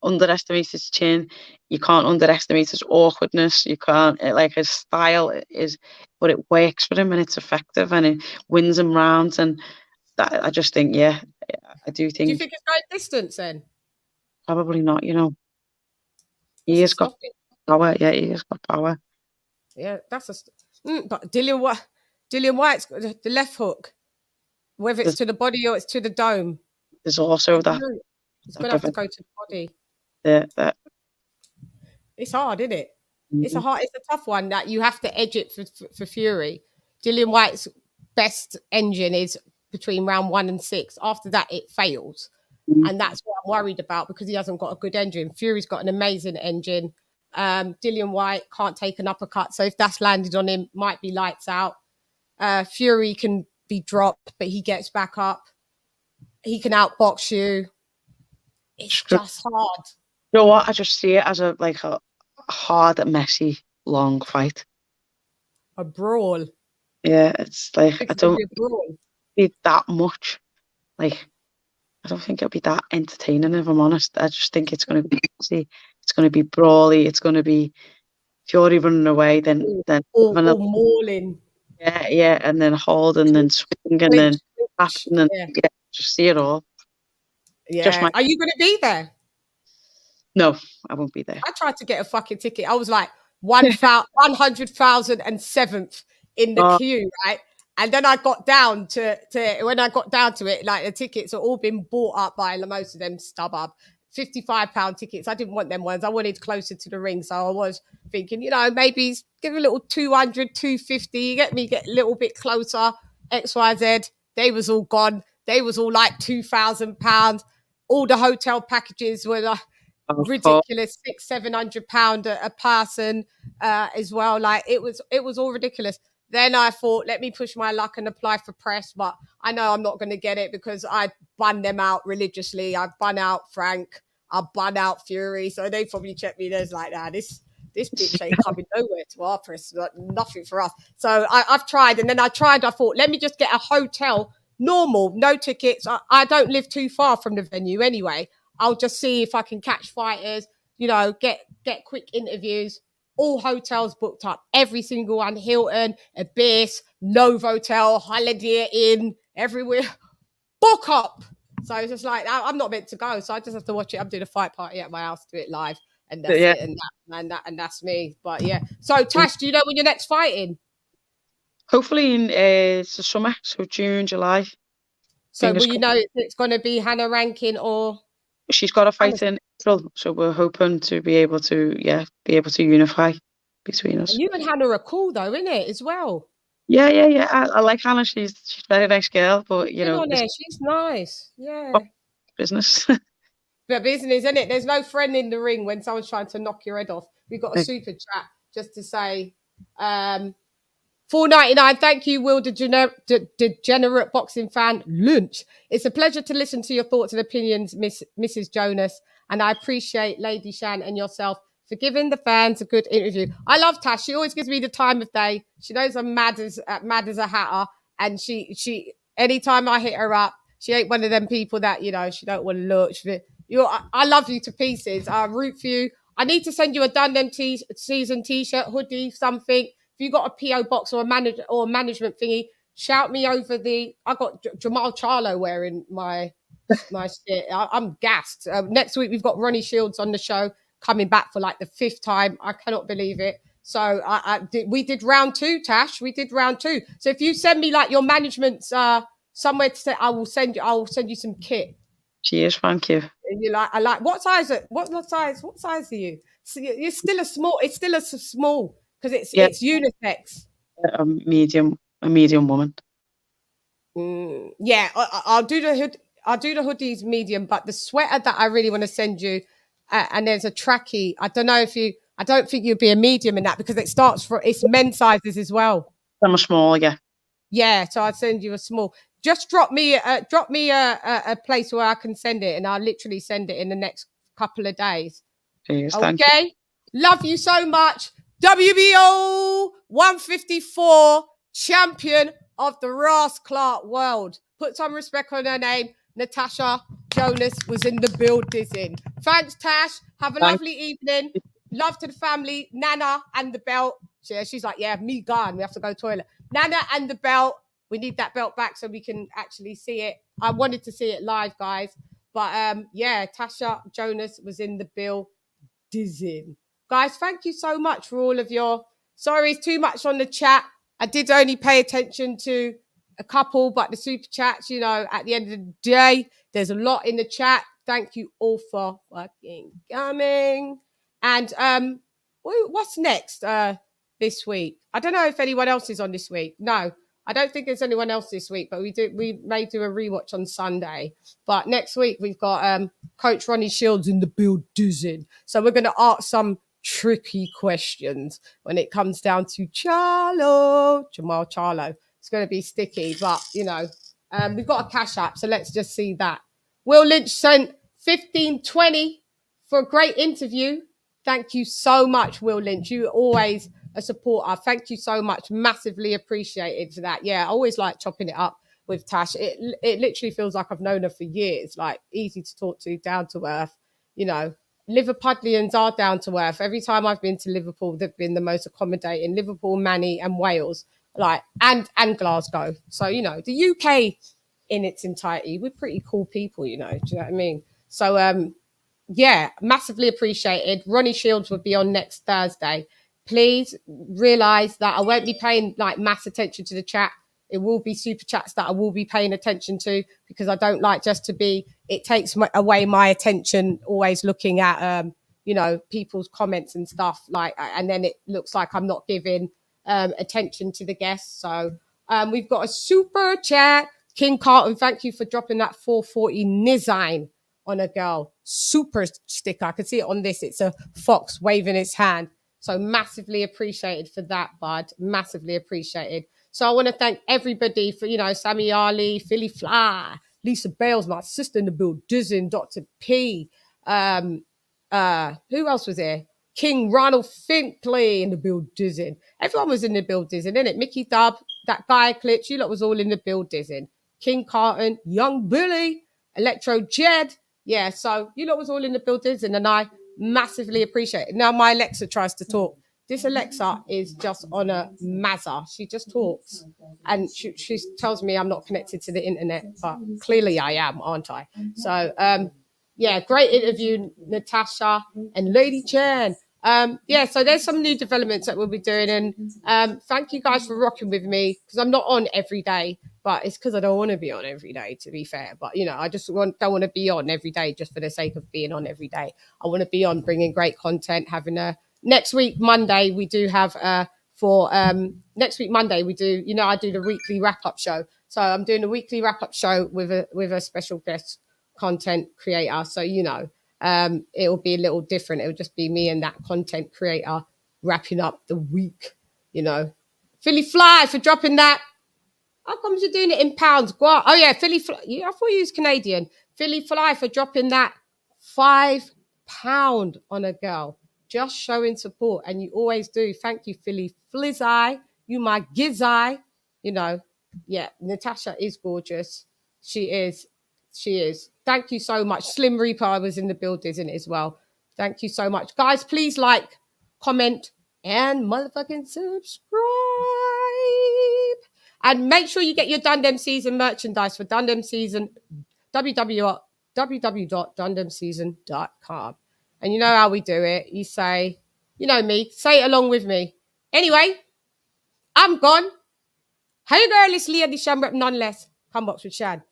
underestimate his chin. You can't underestimate his awkwardness. You can't, like, his style is, but it works for him and it's effective and it wins him rounds. And that, I just think, I do think. Do you think it's going distance then? Probably not. He has got power. Yeah, he has got power. Yeah, but Dillian Whyte's got the left hook, whether it's to the body or it's to the dome. There's also that. It's going to have to go to the body. Yeah. It's hard, isn't it? Mm-hmm. It's a tough one that you have to edge it for Fury. Dillian Whyte's best engine is between round 1 and 6. After that, it fails. Mm-hmm. And that's what I'm worried about because he hasn't got a good engine. Fury's got an amazing engine. Dillian Whyte can't take an uppercut. So if that's landed on him, might be lights out. Fury can be dropped, but he gets back up. He can outbox you. It's just hard. You know what? I just see it as a hard, messy, long fight. A brawl. Yeah, it's like I don't be that much. Like, I don't think it'll be that entertaining, if I'm honest. I just think it's going to be messy. It's going to be brawly. It's going to be Fury running away, then mauling. Yeah, and then hold, and then swing, and then action, and just see it all. Yeah. Are you going to be there? No, I won't be there. I tried to get a fucking ticket. I was like 100,007th in the queue, right? And then I got down to when I got down to it, like the tickets are all been bought up by most of them StubHub. £55 tickets. I didn't want them ones. I wanted closer to the ring. So I was thinking, maybe give a little 200, 250, get a little bit closer, XYZ. They was all gone. They was all like £2,000. All the hotel packages were like ridiculous, £600-700 a person as well. Like it was all ridiculous. Then I thought, let me push my luck and apply for press, but I know I'm not going to get it because I bun them out religiously. I bun out Frank, I bun out Fury, so they probably check me. There's like, nah, this bitch ain't coming nowhere to our press, nothing for us. So I've tried, and then I thought, let me just get a hotel, normal, no tickets. I don't live too far from the venue anyway. I'll just see if I can catch fighters, you know, get quick interviews. All hotels booked up, every single one, Hilton, Abyss, Novotel, Holiday Inn, everywhere, book up. So it's just like, I'm not meant to go, so I just have to watch it. I'm doing a fight party at my house, do it live, and that's it, and that's me. But yeah, so Tash, do you know when your next fighting? Hopefully in the summer, so June, July. So will you know it's going to be Hannah Rankin or? She's got a fight in April, so we're hoping to be able to unify between us. And you and Hannah are cool though, isn't it, as well? Yeah. I like Hannah. She's a very nice girl, but you know, she's nice. Yeah. Business. But business, isn't it? There's no friend in the ring when someone's trying to knock your head off. We've got a super chat just to say, $4.99. Thank you, Will, degenerate boxing fan. Lunch. It's a pleasure to listen to your thoughts and opinions, Mrs. Jonas. And I appreciate LadyChann and yourself for giving the fans a good interview. I love Tash. She always gives me the time of day. She knows I'm mad as a hatter. And she anytime I hit her up, she ain't one of them people that, you know, she don't want to look. I love you to pieces. I root for you. I need to send you a Dundee season t-shirt, hoodie, something. If you got a PO box or a management thingy, shout me over I got Jamal Charlo wearing my shit. I'm gassed. Next week we've got Ronnie Shields on the show coming back for like the 5th time. I cannot believe it. So we did round 2, Tash. We did round 2. So if you send me like your management's somewhere to say, I will send you some kit. Cheers, thank you. You like? I like. What size are you? So you're still a small. It's still a small because it's unisex. A medium woman. Yeah, I'll do the hood. I'll do the hoodies medium, but the sweater that I really want to send you, and there's a trackie. I don't think you'd be a medium in that because it's men's sizes as well. I'm a small, yeah. Yeah, so I'll send you a small. Just drop me a place where I can send it, and I'll literally send it in the next couple of days. Cheers, okay, love you so much. WBO 154 champion of the Ross Clark world. Put some respect on her name. Natasha Jonas was in the building. Thanks, Tash. Have a lovely evening. Love to the family. Nana and the belt. She's like, yeah, me gone. We have to go to the toilet. Nana and the belt. We need that belt back so we can actually see it. I wanted to see it live, guys. But yeah, Tasha Jonas was in the building. Guys, thank you so much for all of your... Sorry, it's too much on the chat. I did only pay attention to a couple, but the super chats, you know, at the end of the day, there's a lot in the chat. Thank you all for fucking coming. And what's next this week? I don't know if anyone else is on this week. No, I don't think there's anyone else this week, but we may do a rewatch on Sunday. But next week we've got Coach Ronnie Shields in the building. So we're going to ask some tricky questions when it comes down to Jamal Charlo. It's going to be sticky, but you know, we've got a cash app, so let's just see that. Will Lynch sent 1520 for a great interview. Thank you so much, Will Lynch. You always a supporter. Thank you so much. Massively appreciated for that. Yeah, I always like chopping it up with Tash. It literally feels like I've known her for years. Like easy to talk to, down to earth. You know, Liverpudlians are down to earth. Every time I've been to Liverpool, they've been the most accommodating. Liverpool, Manny, and Wales, like and Glasgow. So you know, the UK in its entirety, we're pretty cool people. You know, do you know what I mean? So yeah, massively appreciated. Ronnie Shields will be on next Thursday. Please realise that I won't be paying like mass attention to the chat. It will be super chats that I will be paying attention to because I don't like just to be, it takes away my attention always looking at, you know, people's comments and stuff like, and then it looks like I'm not giving attention to the guests. So we've got a super chat. King Carlton, thank you for dropping that 440 Nizine on a girl. Super sticker. I can see it on this. It's a fox waving its hand. So massively appreciated for that, bud. Massively appreciated. So I want to thank everybody for, Sammy Ali, Philly Fly, Lisa Bales, my sister in the build, Dizzin, Dr. P. Who else was there? King Ronald Finkley in the build, Dizzin. Everyone was in the build, Dizzin, innit? Mickey Dub, that guy Klitsch, you lot was all in the build, Dizzin. King Carton, Young Billy, Electro Jed. Yeah, so you lot was all in the build, Dizzin, and I massively appreciate it. Now my Alexa tries to talk. This Alexa is just on a mazza. She just talks, and she tells me I'm not connected to the internet, but clearly I am, aren't I? So, yeah, great interview, Natasha and LadyChann. Yeah, so there's some new developments that we'll be doing, and thank you guys for rocking with me, because I'm not on every day, but it's because I don't want to be on every day, to be fair. But I just don't want to be on every day just for the sake of being on every day. I want to be on bringing great content, having a next week Monday we do have next week Monday we do, I do the weekly wrap-up show. So I'm doing a weekly wrap-up show with a special guest content creator. So it'll be a little different. It'll just be me and that content creator wrapping up the week. Philly Fly for dropping that. How come you're doing it in pounds? Oh yeah, Philly Fly. I thought you was Canadian. Philly Fly for dropping that £5 on a girl. Just showing support, and you always do. Thank you, Philly Flizzy. You my gizzy. Yeah, Natasha is gorgeous. She is. Thank you so much. Slim Reaper was in the build, isn't it, as well? Thank you so much. Guys, please like, comment, and motherfucking subscribe. And make sure you get your Dundem Season merchandise for Dundem Season, www.dundemseason.com. And you know how we do it. You say, me, say it along with me. Anyway, I'm gone. Hey girl, it's LadyChann, rep none less. Come box with Shan.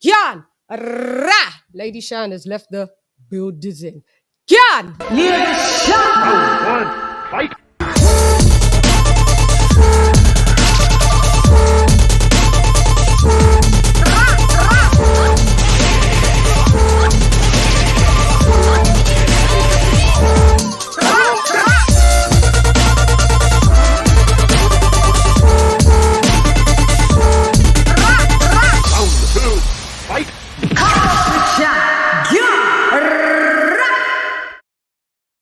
Gyan! Rah! LadyChann has left the building. Gyan! LadyChann! Round one, fight!